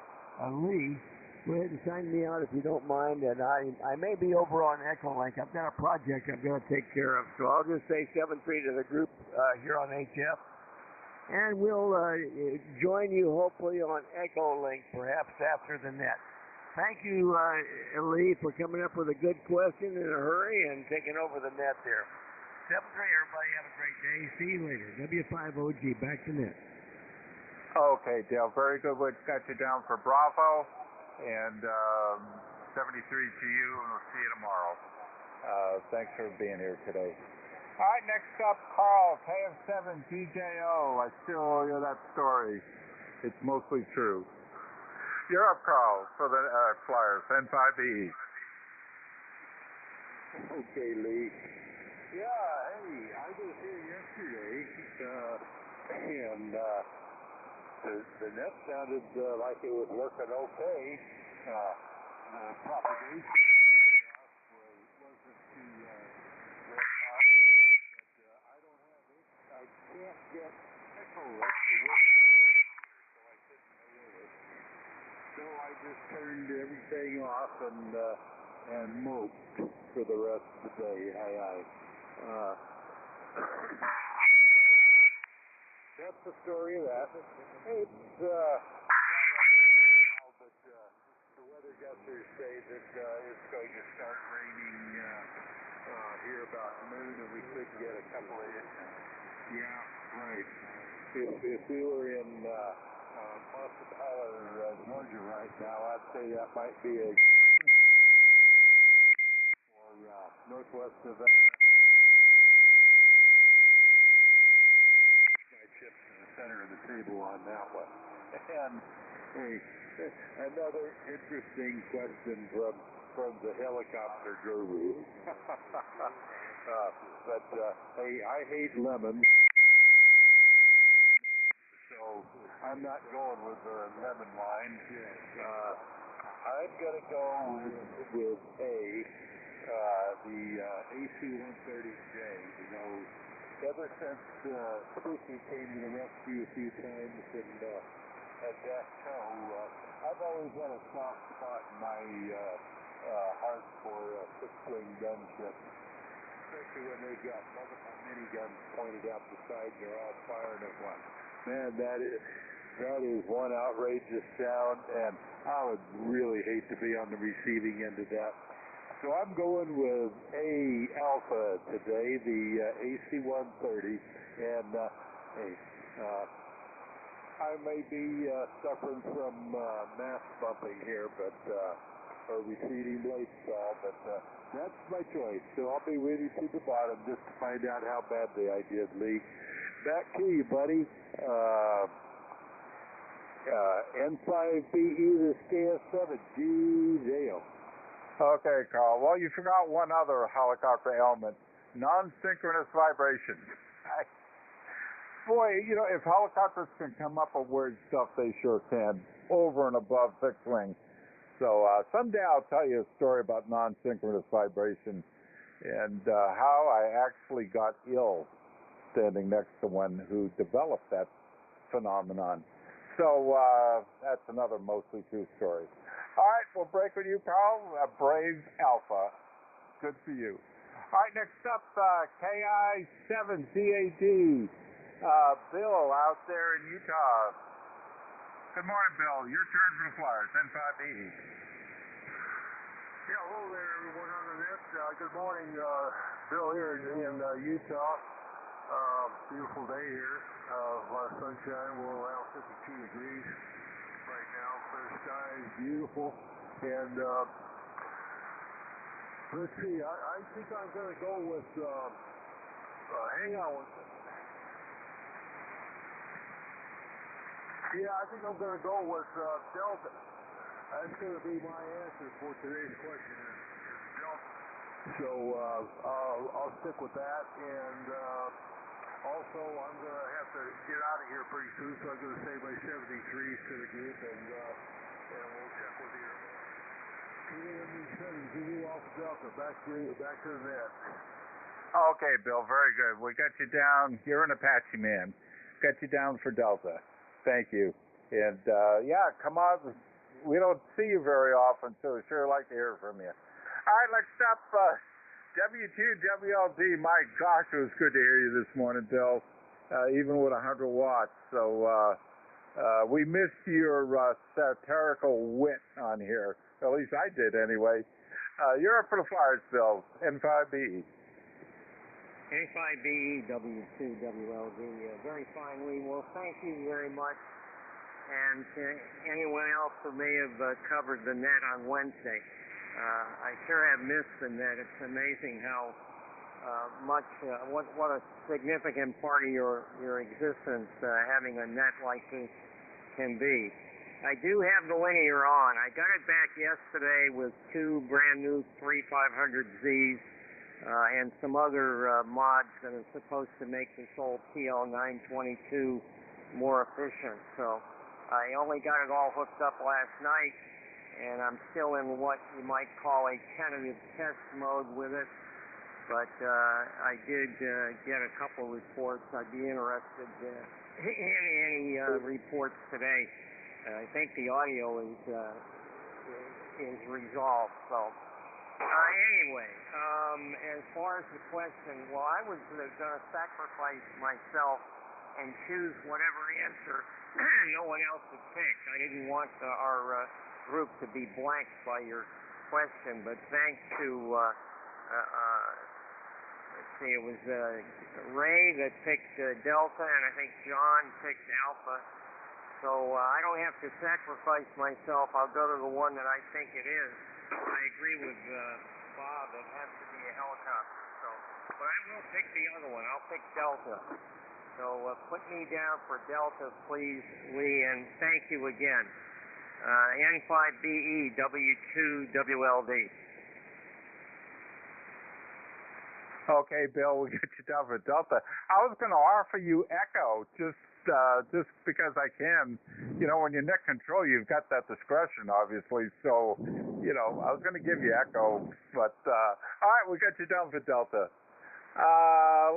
Lee, Go ahead and sign me out if you don't mind, and I may be over on Echolink. I've got a project I'm going to take care of, so I'll just say 7-3 to the group here on HF, and we'll join you hopefully on Echolink, perhaps after the net. Thank you, Lee, for coming up with a good question in a hurry and taking over the net there. 7-3, everybody have a great day. See you later. W5OG, back to net. Okay, Dale, very good. We got you down for Bravo, and 73 to you, and we'll see you tomorrow. Thanks for being here today. All right, next up, Carl, KF7GJO. I still owe you that story. It's mostly true. You're up, Carl, for the Flyers, N5BE. Okay, Lee. Yeah, hey, I was here yesterday, and the net sounded like it was working okay. The propagation wasn't too well up, but I don't have it. I can't get echo to work on the computer, so I couldn't hear it. So I just turned everything off and moped for the rest of the day. That's the story of that. It's dry outside now, but the weather gusters say that it's going to start raining here about noon, and we could get a couple of inches. Yeah, right. If we were in Monster, Georgia right now, I'd say that might be a or northwest Nevada. Chips to the center of the table on that one. And hey, another interesting question from the helicopter guru. But hey, I hate lemons, and I don't like to drink lemonade, so I'm not going with the lemon line. I'm gonna go with the AC-130J. You know, ever since Spooky came to the rescue a few times and at that show, I've always had a soft spot in my heart for fixed-wing gunships, especially when they've got multiple miniguns pointed out the side and they're all firing at once. Man, that is one outrageous sound, and I would really hate to be on the receiving end of that. So I'm going with A Alpha today, the AC-130, and I may be suffering from mass bumping here, but or receding blade stall, but that's my choice. So I'll be with you to the bottom just to find out how badly I did, Lee. Back to you, buddy. N5BE, this KF7GJO. Okay, Carl. Well, you forgot one other helicopter element, non-synchronous vibration. Boy, you know, if helicopters can come up with weird stuff, they sure can, over and above fixed wing. So someday I'll tell you a story about non-synchronous vibration and how I actually got ill standing next to one who developed that phenomenon. So that's another mostly true story. All right, we'll break with you, Carl. Brave Alpha. Good for you. All right, next up, KI7CAD. Bill out there in Utah. Good morning, Bill. Your turn for the Flyers, N5BE. Yeah, hello there, everyone on the net. Good morning, Bill here in Utah. Beautiful day here. A lot of sunshine. We're around 52 degrees right now. Clear skies, beautiful. And let's see. I think I'm going to go with. Hang on one second. Yeah, I think I'm going to go with Delta. That's going to be my answer for today's question is Delta. So I'll stick with that. And also, I'm going to have to get out of here pretty soon, so I'm going to say my 73s to the group, and we'll check with you. Zulu Alpha Delta, back to the net. Okay, Bill, very good. We got you down. You're an Apache man. Got you down for Delta. Thank you. And, yeah, come on. we don't see you very often, so we sure like to hear from you. All right, next up, W2WLD. My gosh, it was good to hear you this morning, Bill, even with 100 watts. So we missed your satirical wit on here. At least I did anyway. You're up for the Flyers, Bill, N5BE. K4YDB, W2WLD. Very fine, Lee. Well, thank you very much. And to anyone else who may have covered the net on Wednesday. I sure have missed the net. It's amazing how what a significant part of your existence having a net like this can be. I do have the linear on. I got it back yesterday with two brand new 3500Zs and some other mods that are supposed to make this old TL922 more efficient. So I only got it all hooked up last night, and I'm still in what you might call a tentative test mode with it. But I did get a couple reports. I'd be interested in any reports today. I think the audio is resolved. So anyway, as far as the question, well, I was going to sacrifice myself and choose whatever answer no one else had picked. I didn't want our group to be blanked by your question, but thanks to let's see, it was Ray that picked Delta, and I think John picked Alpha. So I don't have to sacrifice myself. I'll go to the one that I think it is. I agree with Bob. It has to be a helicopter. So, but I will pick the other one. I'll pick Delta. So put me down for Delta, please, Lee, and thank you again. N5BE, W2WLD. Okay, Bill, we'll get you down for Delta. I was going to offer you Echo just because I can. You know, when you're net control, you've got that discretion, obviously. So, you know, I was going to give you Echo, but all right, we got you down for Delta.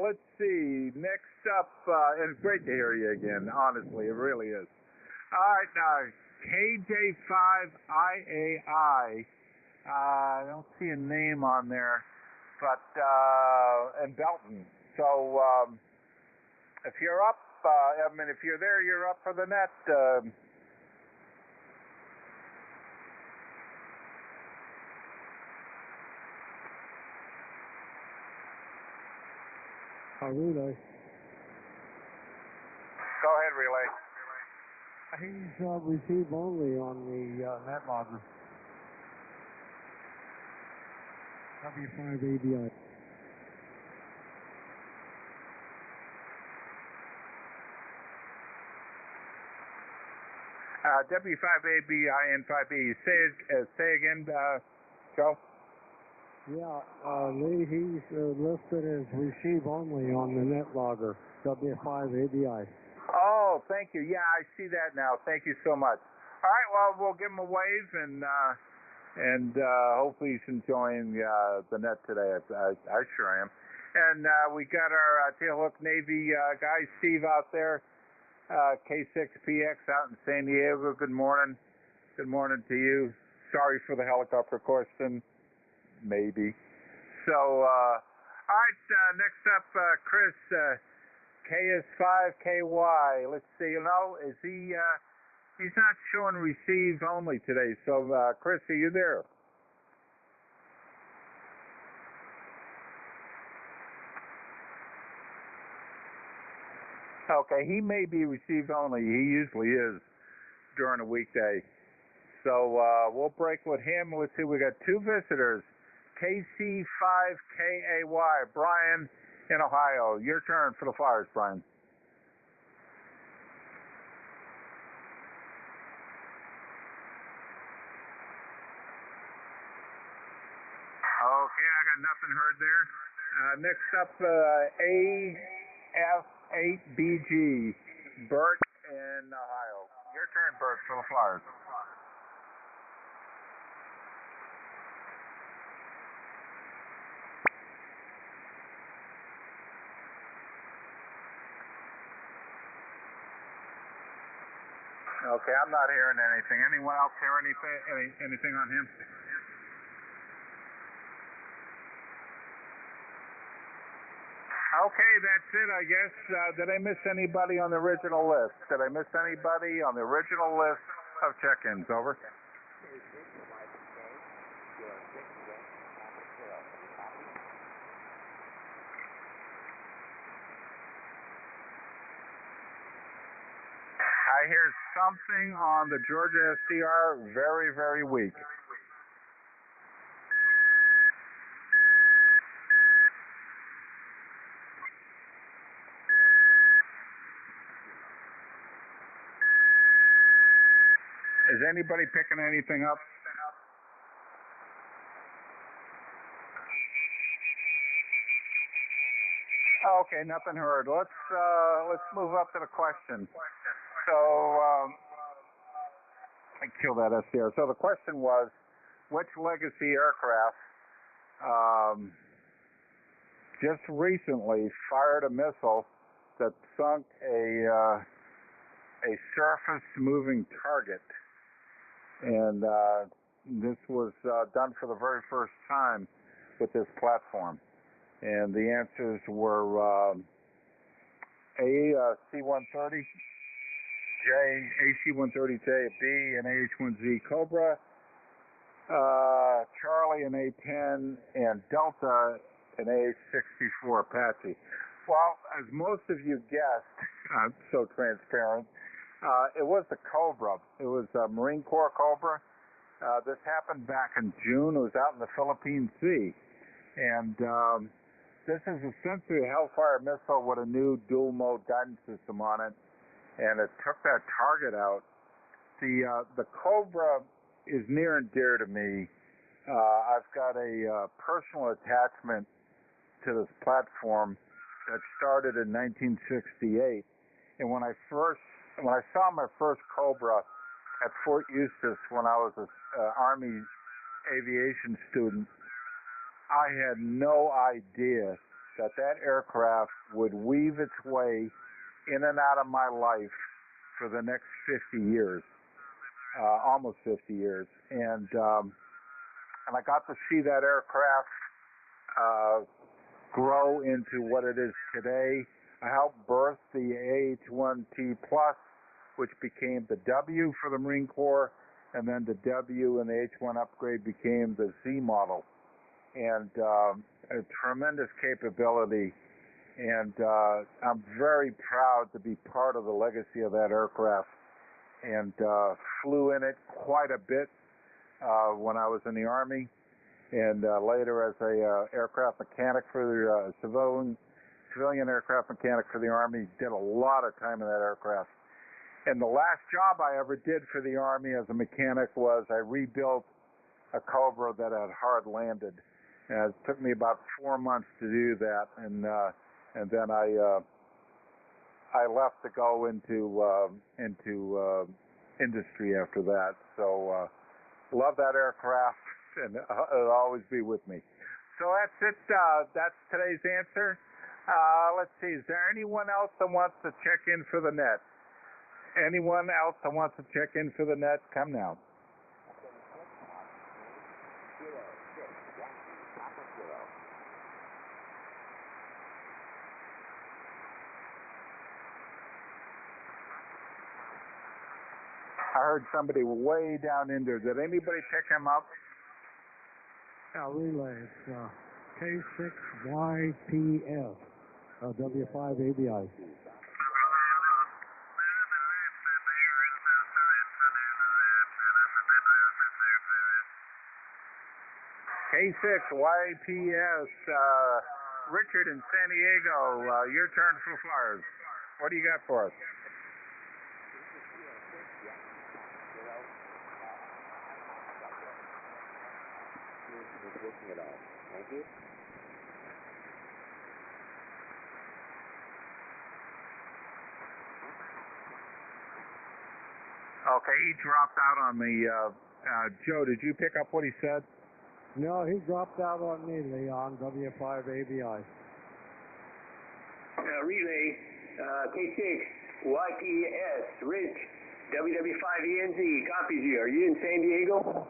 Let's see. Next up, and it's great to hear you again. Honestly, it really is. All right, now KJ5IAI. I don't see a name on there, but and Belton. So if you're up, I mean, if you're there, you're up for the net. Relay. Go ahead, Relay. He's receive only on the net logger. W5ABI. W5ABI N5B. Say again, Joe. Yeah, Lee, he's listed as receive only on the net logger, W5ABI. Oh, thank you. Yeah, I see that now. Thank you so much. All right, well, we'll give him a wave, and hopefully he's enjoying the net today. I sure am. And we got our Tailhook Navy guy, Steve, out there, K6PX out in San Diego. Good morning. Good morning to you. Sorry for the helicopter question. Maybe. So, all right, next up, Chris, KS5KY. Let's see, you know, is he, he's not showing receive only today. So, Chris, are you there? Okay, he may be receive only. He usually is during a weekday. So, we'll break with him. Let's see, we got two visitors. KC5KAY, Brian in Ohio. Your turn for the Flyers, Brian. Okay, I got nothing heard there. Next up, AF8BG, Bert in Ohio. Your turn, Bert, for the Flyers. Okay, I'm not hearing anything. Anyone else hear anything on him? Okay, that's it, I guess. Did I miss anybody on the original list? Did I miss anybody on the original list of check-ins? Over. I hear something on the Georgia SDR very, very weak. Is anybody picking anything up? Oh, okay, nothing heard. Let's move up to the question. So, I killed that SDR. So the question was, which legacy aircraft just recently fired a missile that sunk a surface-moving target? And this was done for the very first time with this platform. And the answers were A, C-130, J, AC-130J, B, and AH-1Z Cobra, Charlie, and A-10, and Delta, and AH-64 Apache. Well, as most of you guessed, I'm so transparent, it was the Cobra. It was a Marine Corps Cobra. This happened back in June. It was out in the Philippine Sea. And this is essentially a Hellfire missile with a new dual-mode guidance system on it. And it took that target out. The Cobra is near and dear to me. I've got a personal attachment to this platform that started in 1968. And when I saw my first Cobra at Fort Eustis when I was an Army aviation student, I had no idea that aircraft would weave its way in and out of my life for the next 50 years, almost 50 years. And I got to see that aircraft grow into what it is today. I helped birth the AH-1T Plus, which became the W for the Marine Corps, and then the W and the H-1 upgrade became the Z model. And a tremendous capability. And I'm very proud to be part of the legacy of that aircraft, and flew in it quite a bit when I was in the Army, and later as a aircraft mechanic for the civilian aircraft mechanic for the Army. Did a lot of time in that aircraft. And the last job I ever did for the Army as a mechanic was I rebuilt a Cobra that had hard landed. And it took me about 4 months to do that, and then I left to go into industry after that. So love that aircraft, and it'll always be with me. So that's it. That's today's answer. Let's see. Is there anyone else that wants to check in for the net? Anyone else that wants to check in for the net? Come now. I heard somebody way down in there. Did anybody pick him up? Yeah, relays. K4YDB, W5ABI. K6YPS, Richard in San Diego, your turn for flyers. What do you got for us? Thank you. Okay, he dropped out on me. Joe, did you pick up what he said? No, he dropped out on me, Leon, W5ABI. Relay, K6YPS, Rich WW5ENZ copies you. Are you in San Diego?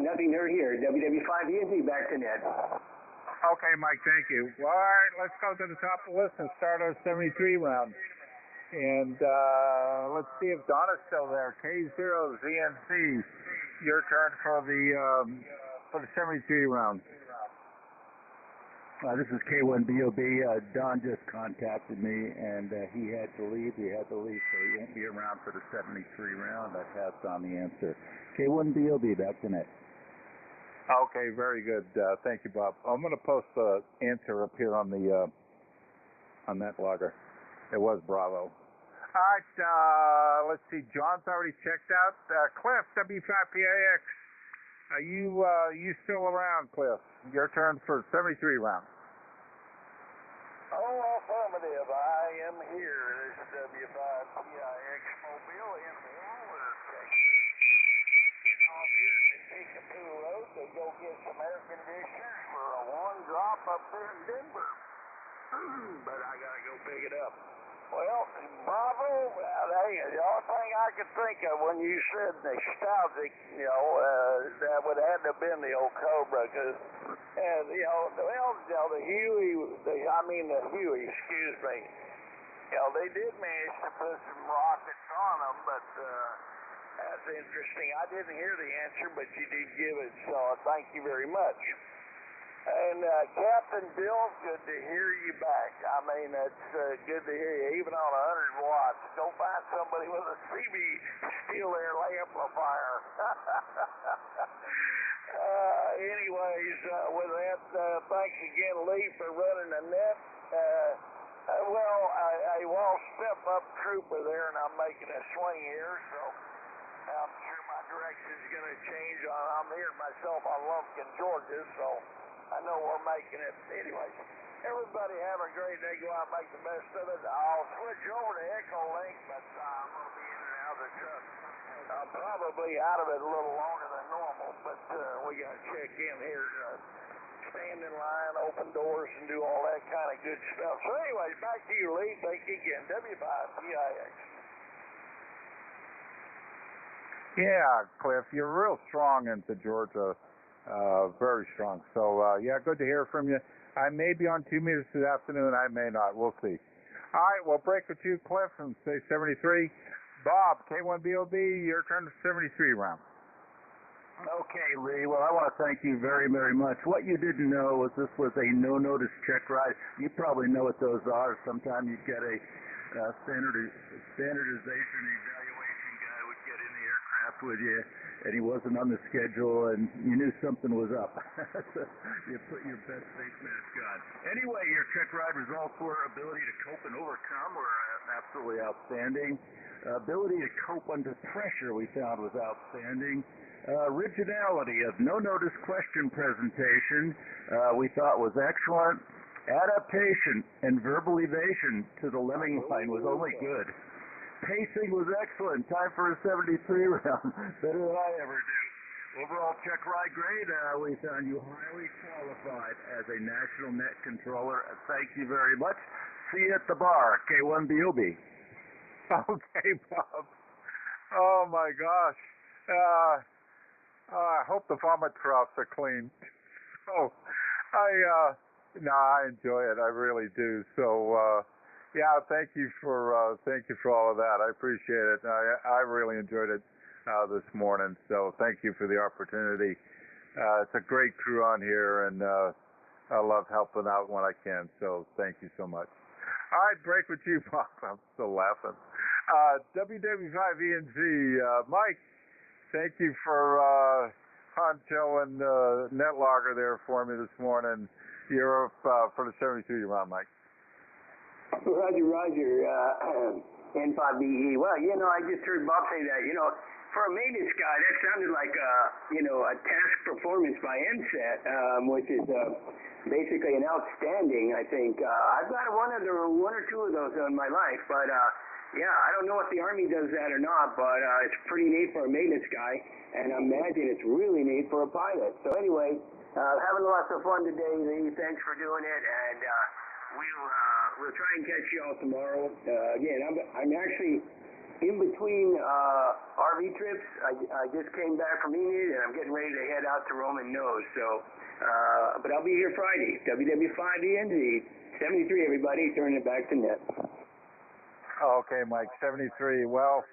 Nothing heard here. WW5ENZ back to net. Okay, Mike, thank you. Well, all right, let's go to the top of the list and start our 73 round. And let's see if Donna's still there. K0ZNC, your turn for the 73 round. This is K1BOB. Don just contacted me, and he had to leave. He so he won't be around for the 73 round. I passed on the answer. K1BOB, back to net. Okay, very good. Thank you, Bob. I'm going to post the answer up here on the on that logger. It was Bravo. All right, let's see. John's already checked out. Cliff, W5PAX. Are you still around, Cliff? Your turn for 73 round. Oh, affirmative. I am here. This is W5PIX Mobile in Waller, Texas. Getting off here at the Kickapoo Road to go get some air conditioners for a one drop up there in Denver. But I gotta go pick it up. Well, Bravo, the only thing I could think of when you said nostalgic, that would have to have been the old Cobra, because, the Huey, excuse me, they did manage to put some rockets on them, but that's interesting. I didn't hear the answer, but you did give it, so thank you very much. And Captain Bill, good to hear you back. I mean, it's good to hear you, even on 100 watts. Go find somebody with a CB steel air amplifier. Anyways, with that, thanks again, Lee, for running the net. A well-step-up trooper there, and I'm making a swing here, so I'm sure my direction's going to change. I'm here myself on Lumpkin, Georgia, so I know we're making it. Anyways, everybody have a great day. Go out and make the best of it. I'll switch over to Echo Link, but I'm going to be in and out of the truck. I'm probably out of it a little longer than normal, but we got to check in here, stand in line, open doors, and do all that kind of good stuff. So anyways, back to you, Lee. Thank you again. W5PIX. Yeah, Cliff, you're real strong into Georgia. Very strong. So, good to hear from you. I may be on 2 meters this afternoon. I may not. We'll see. All right, we'll break with you, Cliff, and say 73. Bob, K1BOB, your turn to 73 round. Okay, Lee. Well, I want to thank you very, very much. What you didn't know was this was a no-notice check ride. You probably know what those are. Sometimes you get a standardization evaluation guy would get in the aircraft with you, and he wasn't on the schedule, and you knew something was up. So you put your best face mask on. Anyway, your check ride results were ability to cope and overcome were absolutely outstanding. Ability to cope under pressure we found was outstanding. Originality of no-notice question presentation we thought was excellent. Adaptation and verbal evasion to the lemming line was only good. Pacing was excellent. Time for a 73 round. Better than I ever do. Overall check ride grade, we found you highly qualified as a national net controller. Thank you very much. See you at the bar, K1BOB. Okay, Bob. Oh, my gosh. I hope the vomit troughs are clean. So, I enjoy it. I really do. So, thank you for all of that. I appreciate it. I really enjoyed it this morning. So, thank you for the opportunity. It's a great crew on here, and I love helping out when I can. So, thank you so much. All right, break with you, Bob. I'm still laughing. WW5ENZ, Mike, thank you for Honcho and NetLogger there for me this morning. You're up for the 73 round, Mike. Roger, N5BE. Well, I just heard Bob say that, for a maintenance guy, that sounded like a task performance by NSET, which is basically an outstanding, I think. I've got one or two of those in my life, but I don't know if the Army does that or not, but it's pretty neat for a maintenance guy, and I imagine it's really neat for a pilot. So anyway, having lots of fun today, Lee. Thanks for doing it, and we'll try and catch you all tomorrow. Again, I'm actually in between RV trips. I just came back from Enid, and I'm getting ready to head out to Roman Nose. So, but I'll be here Friday. WW5 Ian, the 73, everybody, turning it back to net. Okay, Mike, 73. Well,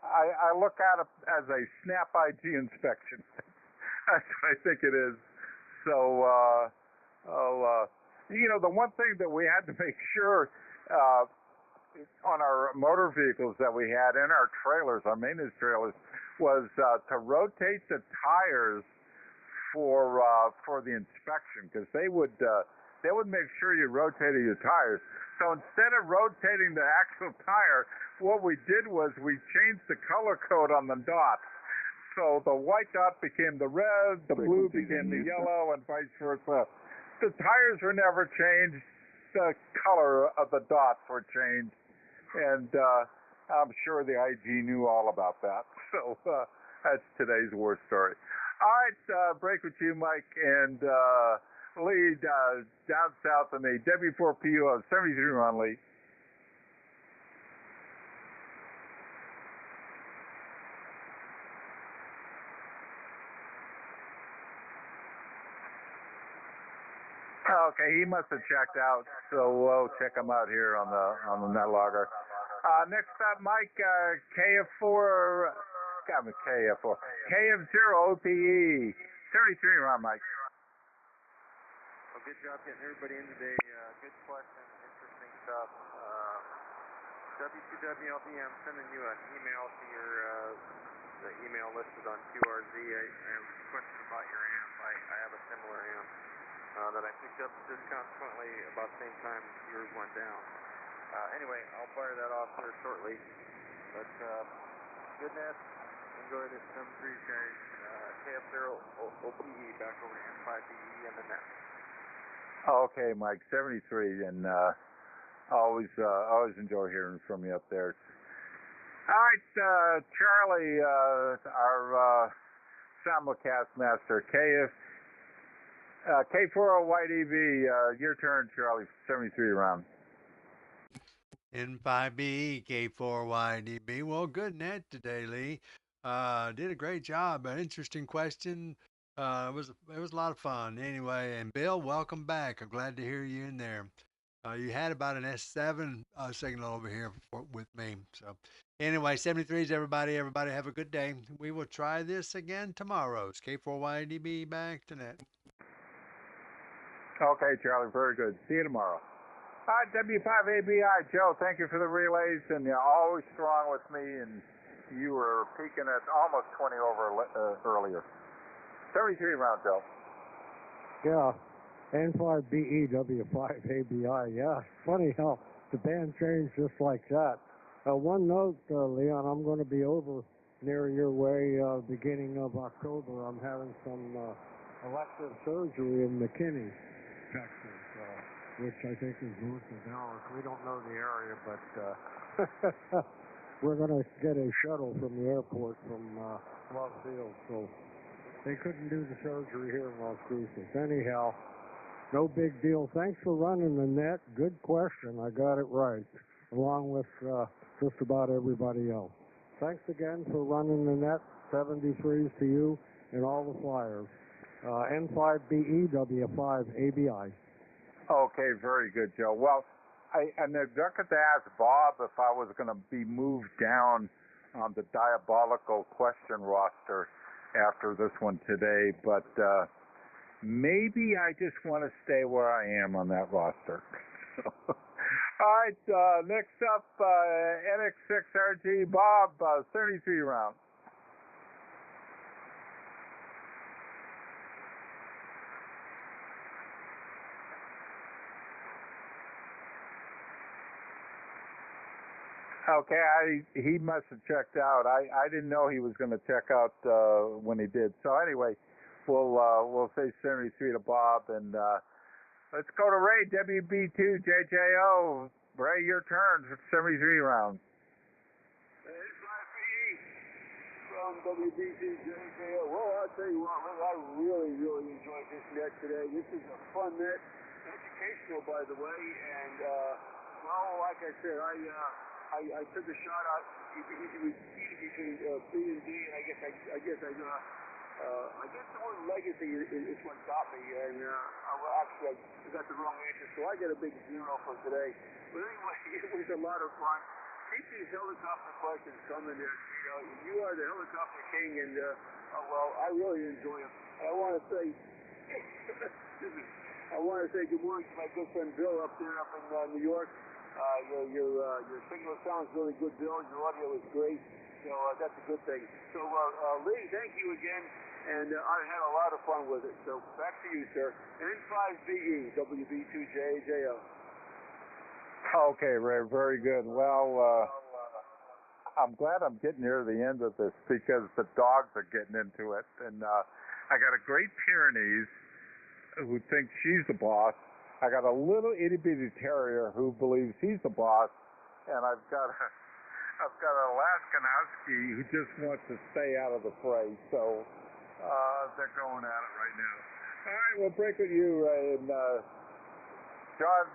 I look at it as a snap ID inspection. That's what I think it is. So, you know, the one thing that we had to make sure on our motor vehicles that we had in our trailers, our maintenance trailers, was to rotate the tires for the inspection, because they would make sure you rotated your tires. So instead of rotating the actual tire, what we did was we changed the color code on the dots. So the white dot became the red, the blue became the yellow, and vice versa. The tires were never changed. The color of the dots were changed. And I'm sure the IG knew all about that. So that's today's war story. All right, break with you, Mike, and Lee down south in the W4PU of 73 Ron Lee. Okay, he must have checked out, so we'll check him out here on the net logger. Next up, Mike, KF4, KF0 OPE, 33 Ron, Mike. Well, good job getting everybody in today. Good question, interesting stuff. W2WLB, I'm sending you an email to your the email listed on QRZ. I have a question about your amp. I have a similar amp that I picked up just consequently about the same time yours went down. Anyway, I'll fire that off here shortly. But good net. Enjoy this 73 guys. KF0 OPE back over to N5DE and the net. Okay, Mike, 73, and always enjoy hearing from you up there. All right, Charlie, our simulcast master, K4YDB, your turn, Charlie, 73 round. N5BE, K4YDB. Well, good net today, Lee. Did a great job. An interesting question. It was a lot of fun. Anyway, and Bill, welcome back. I'm glad to hear you in there. You had about an S7 signal over here with me. So anyway, 73s, everybody. Everybody have a good day. We will try this again tomorrow. It's K4YDB back to net. Okay, Charlie, very good. See you tomorrow. All right, W5ABI, Joe, thank you for the relays, and you're always strong with me, and you were peaking at almost 20 over earlier. 33 round, Joe. Yeah, N5BE, W5ABI, yeah. Funny how the band changed just like that. One note, Leon, I'm going to be over near your way beginning of October. I'm having some elective surgery in McKinney, Texas, which I think is north of Dallas. We don't know the area, but we're going to get a shuttle from the airport from Los Field, so they couldn't do the surgery here in Las Cruces. Anyhow, no big deal. Thanks for running the net. Good question. I got it right, along with just about everybody else. Thanks again for running the net. 73s to you and all the flyers. N5BE, W5ABI. Okay, very good, Joe. Well, I neglected to ask Bob if I was going to be moved down on the diabolical question roster after this one today, but maybe I just want to stay where I am on that roster. All right, next up, NX6RG, Bob, 33 round. Okay, he must have checked out. I didn't know he was going to check out when he did. So anyway, we'll say 73 to Bob, and let's go to Ray, WB2 JJO. Ray, your turn, 73 rounds. N5BE from WB2 JJO. Well, I'll tell you what, I really enjoyed this net today. This is a fun net. educational, by the way, and, well, like I said, I took a shot at it was easy between B and D, and I guess the word legacy is what got me, and actually I got the wrong answer, so I get a big 0 for today. But anyway, it was a lot of fun. Keep these helicopter questions coming there. You are the helicopter king, and well, I really enjoy them. And I want to say, good morning to my good friend Bill up there up in New York. Your signal sounds really good, Bill. Your audio is great, so that's a good thing. So Lee, thank you again, and I had a lot of fun with it. So back to you, sir. N5BE WB2JJO. Okay, Ray, very good. Well, I'm glad I'm getting near the end of this because the dogs are getting into it. And I got a Great Pyrenees who thinks she's the boss. I got a little itty-bitty terrier who believes he's the boss. And I've got an Alaskan Husky who just wants to stay out of the fray. So they're going at it right now. All right, we'll break with you, Ray. And John,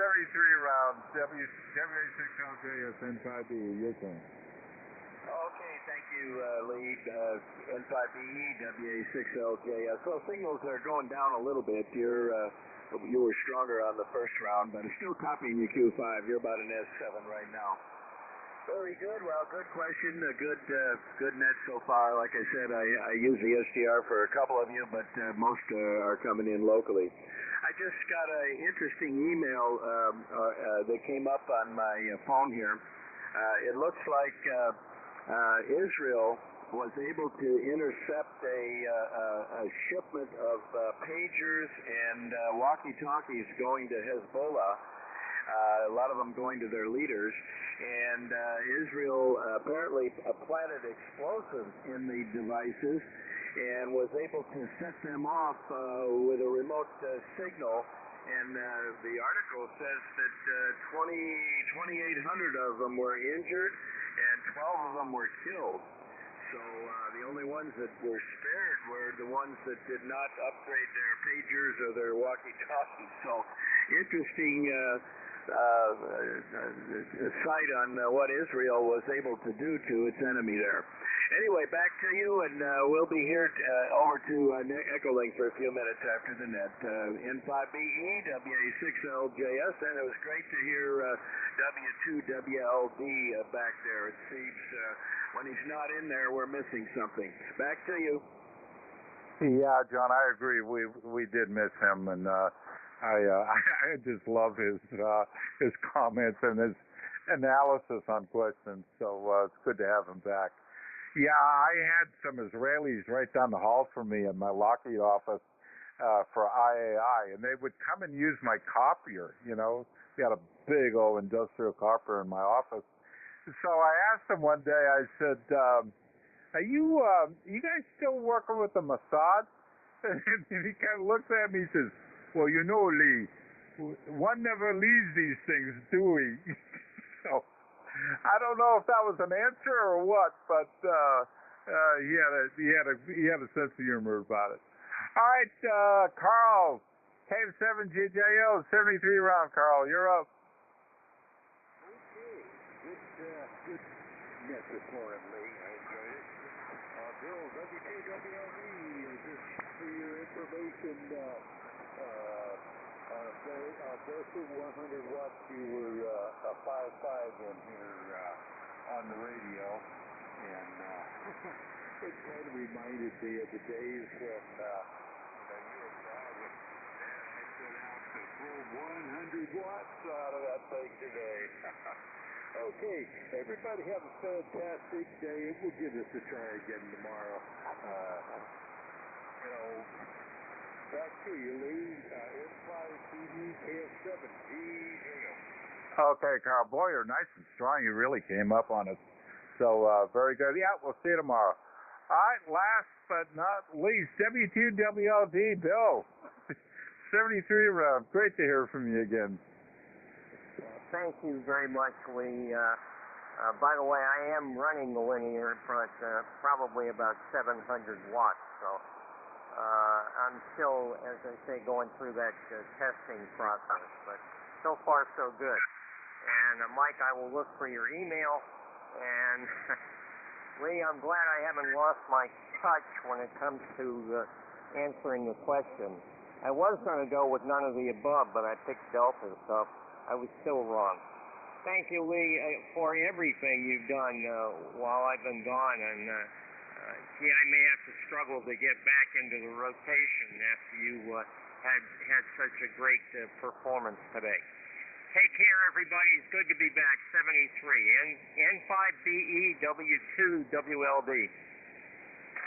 73 round, WA6LJS N5B, your turn. Okay, thank you, Lee. N5BE, WA6LJS. Well, signals are going down a little bit. You were stronger on the first round, but it's still copying you Q5. You're about an S7 right now. Very good. Well, good question. A good net so far. Like I said, I use the SDR for a couple of you, but most are coming in locally. I just got an interesting email that came up on my phone here. It looks like Israel was able to intercept a shipment of pagers and walkie-talkies going to Hezbollah, a lot of them going to their leaders, and Israel apparently planted explosives in the devices and was able to set them off with a remote signal. And the article says that 2,800 of them were injured and 12 of them were killed. So the only ones that were spared were the ones that did not upgrade their pagers or their walkie-talkies. So interesting sight on what Israel was able to do to its enemy there. Anyway, back to you, and we'll be here over to Echolink for a few minutes after the net. N5BE, WA6LJS, and it was great to hear W2WLD back there. It seems when he's not in there, we're missing something. Back to you. Yeah, John, I agree. We did miss him, and I just love his comments and his analysis on questions. So it's good to have him back. Yeah, I had some Israelis right down the hall from me in my Lockheed office for IAI, and they would come and use my copier. You know, we had a big old industrial copier in my office. So I asked them one day. I said, "Are you guys still working with the Mossad?" And he kind of looks at me. He says, "Well, you know, Lee, one never leaves these things, do we?" So I don't know if that was an answer or what, but he had a sense of humor about it. All right, Carl, K7JJO, 73 round. Carl, you're up. Okay, good net this morning, Lee. I enjoyed it. Bill, WKWLD, just for your information, versus 100 watts, you were a 5.5 in here on the radio, and it kind of reminded me of the days when you were bragging, man, I put out the full 100 watts out of that thing today. Okay, everybody have a fantastic day. We'll give this a try again tomorrow. Back to you, Lee. N5BE, KF7GJO. Okay, Carl. Boy, you're nice and strong. You really came up on us. So, very good. Yeah, we'll see you tomorrow. All right, last but not least, W2WLD, Bill. 73 round. Great to hear from you again. Thank you very much, Lee. By the way, I am running the linear front, probably about 700 watts, so until, as I say, going through that testing process. But so far, so good. And Mike, I will look for your email. And Lee, I'm glad I haven't lost my touch when it comes to answering the question. I was going to go with none of the above, but I picked Delta, so I was still wrong. Thank you, Lee, for everything you've done while I've been gone. And gee, I may have to struggle to get back into the rotation after you had such a great performance today. Take care, everybody. It's good to be back. 73 N5BE W2WLD.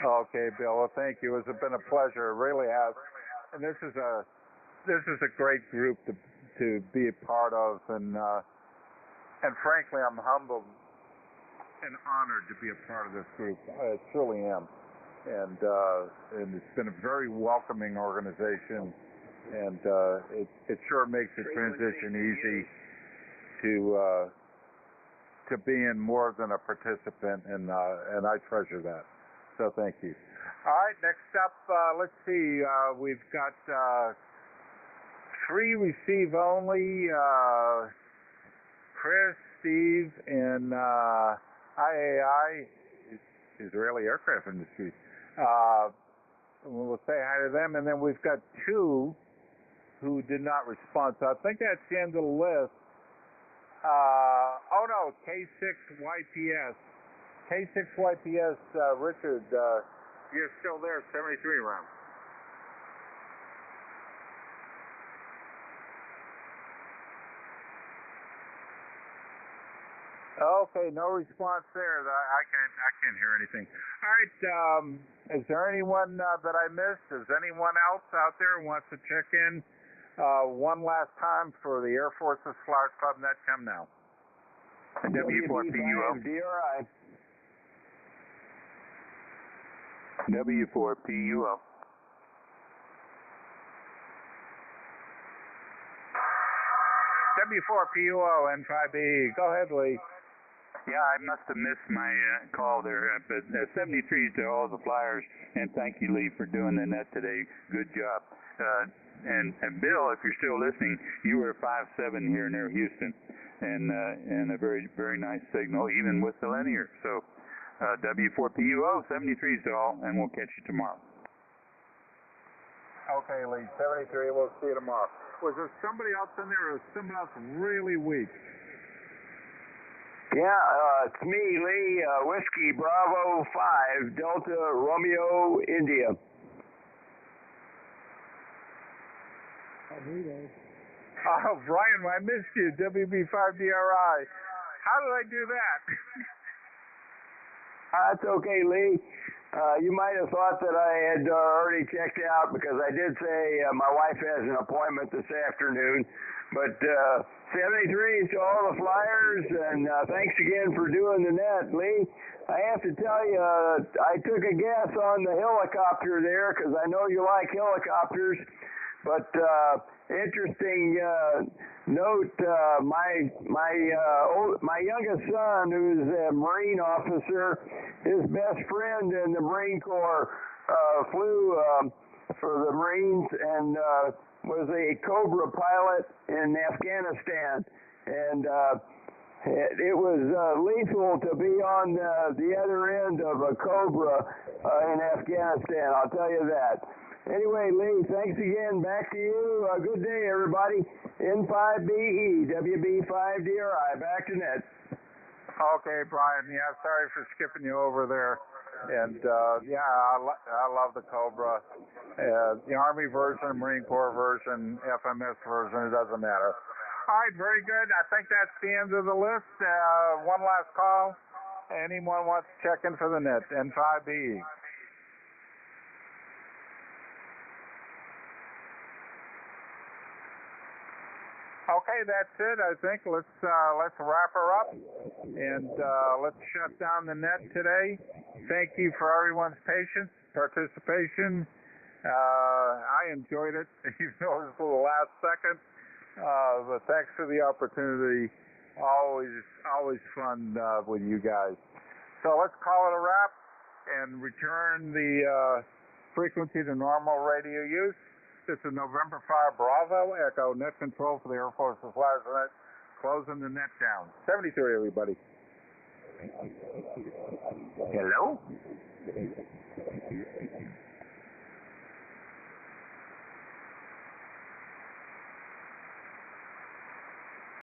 Okay, Bill. Well, thank you. It's been a pleasure. It really has. And this is a great group to be a part of, and frankly, I'm humbled and honored to be a part of this group. I truly am, and it's been a very welcoming organization, and it sure makes the transition easy to being more than a participant, and I treasure that. So thank you. All right, next up, let's see. We've got 3 receive only. Chris, Steve, and IAI, Israeli Aircraft Industry. We'll say hi to them, and then we've got 2 who did not respond. So I think that's the end of the list. Oh no, K4YDB. K4YDB, Richard, you're still there, 73 rounds. Okay, no response there. I can't hear anything. All right, is there anyone that I missed? Is anyone else out there who wants to check in one last time for the Air Force's Flyers Club Net? Come now. W4PUO. DRI. W4PUO. W4PUO N5BE. Go ahead, Lee. Yeah, I must have missed my call there, but 73 to all the Flyers, and thank you, Lee, for doing the net today. Good job. And Bill, if you're still listening, you were 5.7 here near Houston, and a very, very nice signal, even with the linear. So W4PUO, 73 to all, and we'll catch you tomorrow. Okay, Lee, 73. We'll see you tomorrow. Was there somebody else in there, or was somebody else really weak? Yeah, it's me, Lee, Whiskey Bravo 5, Delta Romeo India. Oh, Brian, I missed you, WB5DRI. How did I do that? That's okay, Lee. You might have thought that I had already checked out, because I did say my wife has an appointment this afternoon. But 73 to all the Flyers, and thanks again for doing the net, Lee. I have to tell you, I took a guess on the helicopter there, because I know you like helicopters. But interesting note, my youngest son, who's a Marine officer, his best friend in the Marine Corps flew for the Marines and was a Cobra pilot in Afghanistan, and it was lethal to be on the other end of a Cobra in Afghanistan, I'll tell you that. Anyway, Lee, thanks again. Back to you. Good day, everybody. N5BE, WB5DRI, back to net. Okay, Brian. Yeah, sorry for skipping you over there. And yeah, I love the Cobra. The Army version, Marine Corps version, FMS version, it doesn't matter. All right, very good. I think that's the end of the list. One last call. Anyone wants to check in for the net? N5BE. Okay, that's it. I think let's wrap her up, and let's shut down the net today. Thank you for everyone's patience, participation. I enjoyed it, even though it was the last second. But thanks for the opportunity. Always fun with you guys. So let's call it a wrap and return the frequency to normal radio use. This is November 5 Bravo Echo net control for the Air Force's Flyers Net, closing the net down. 73, everybody. Hello?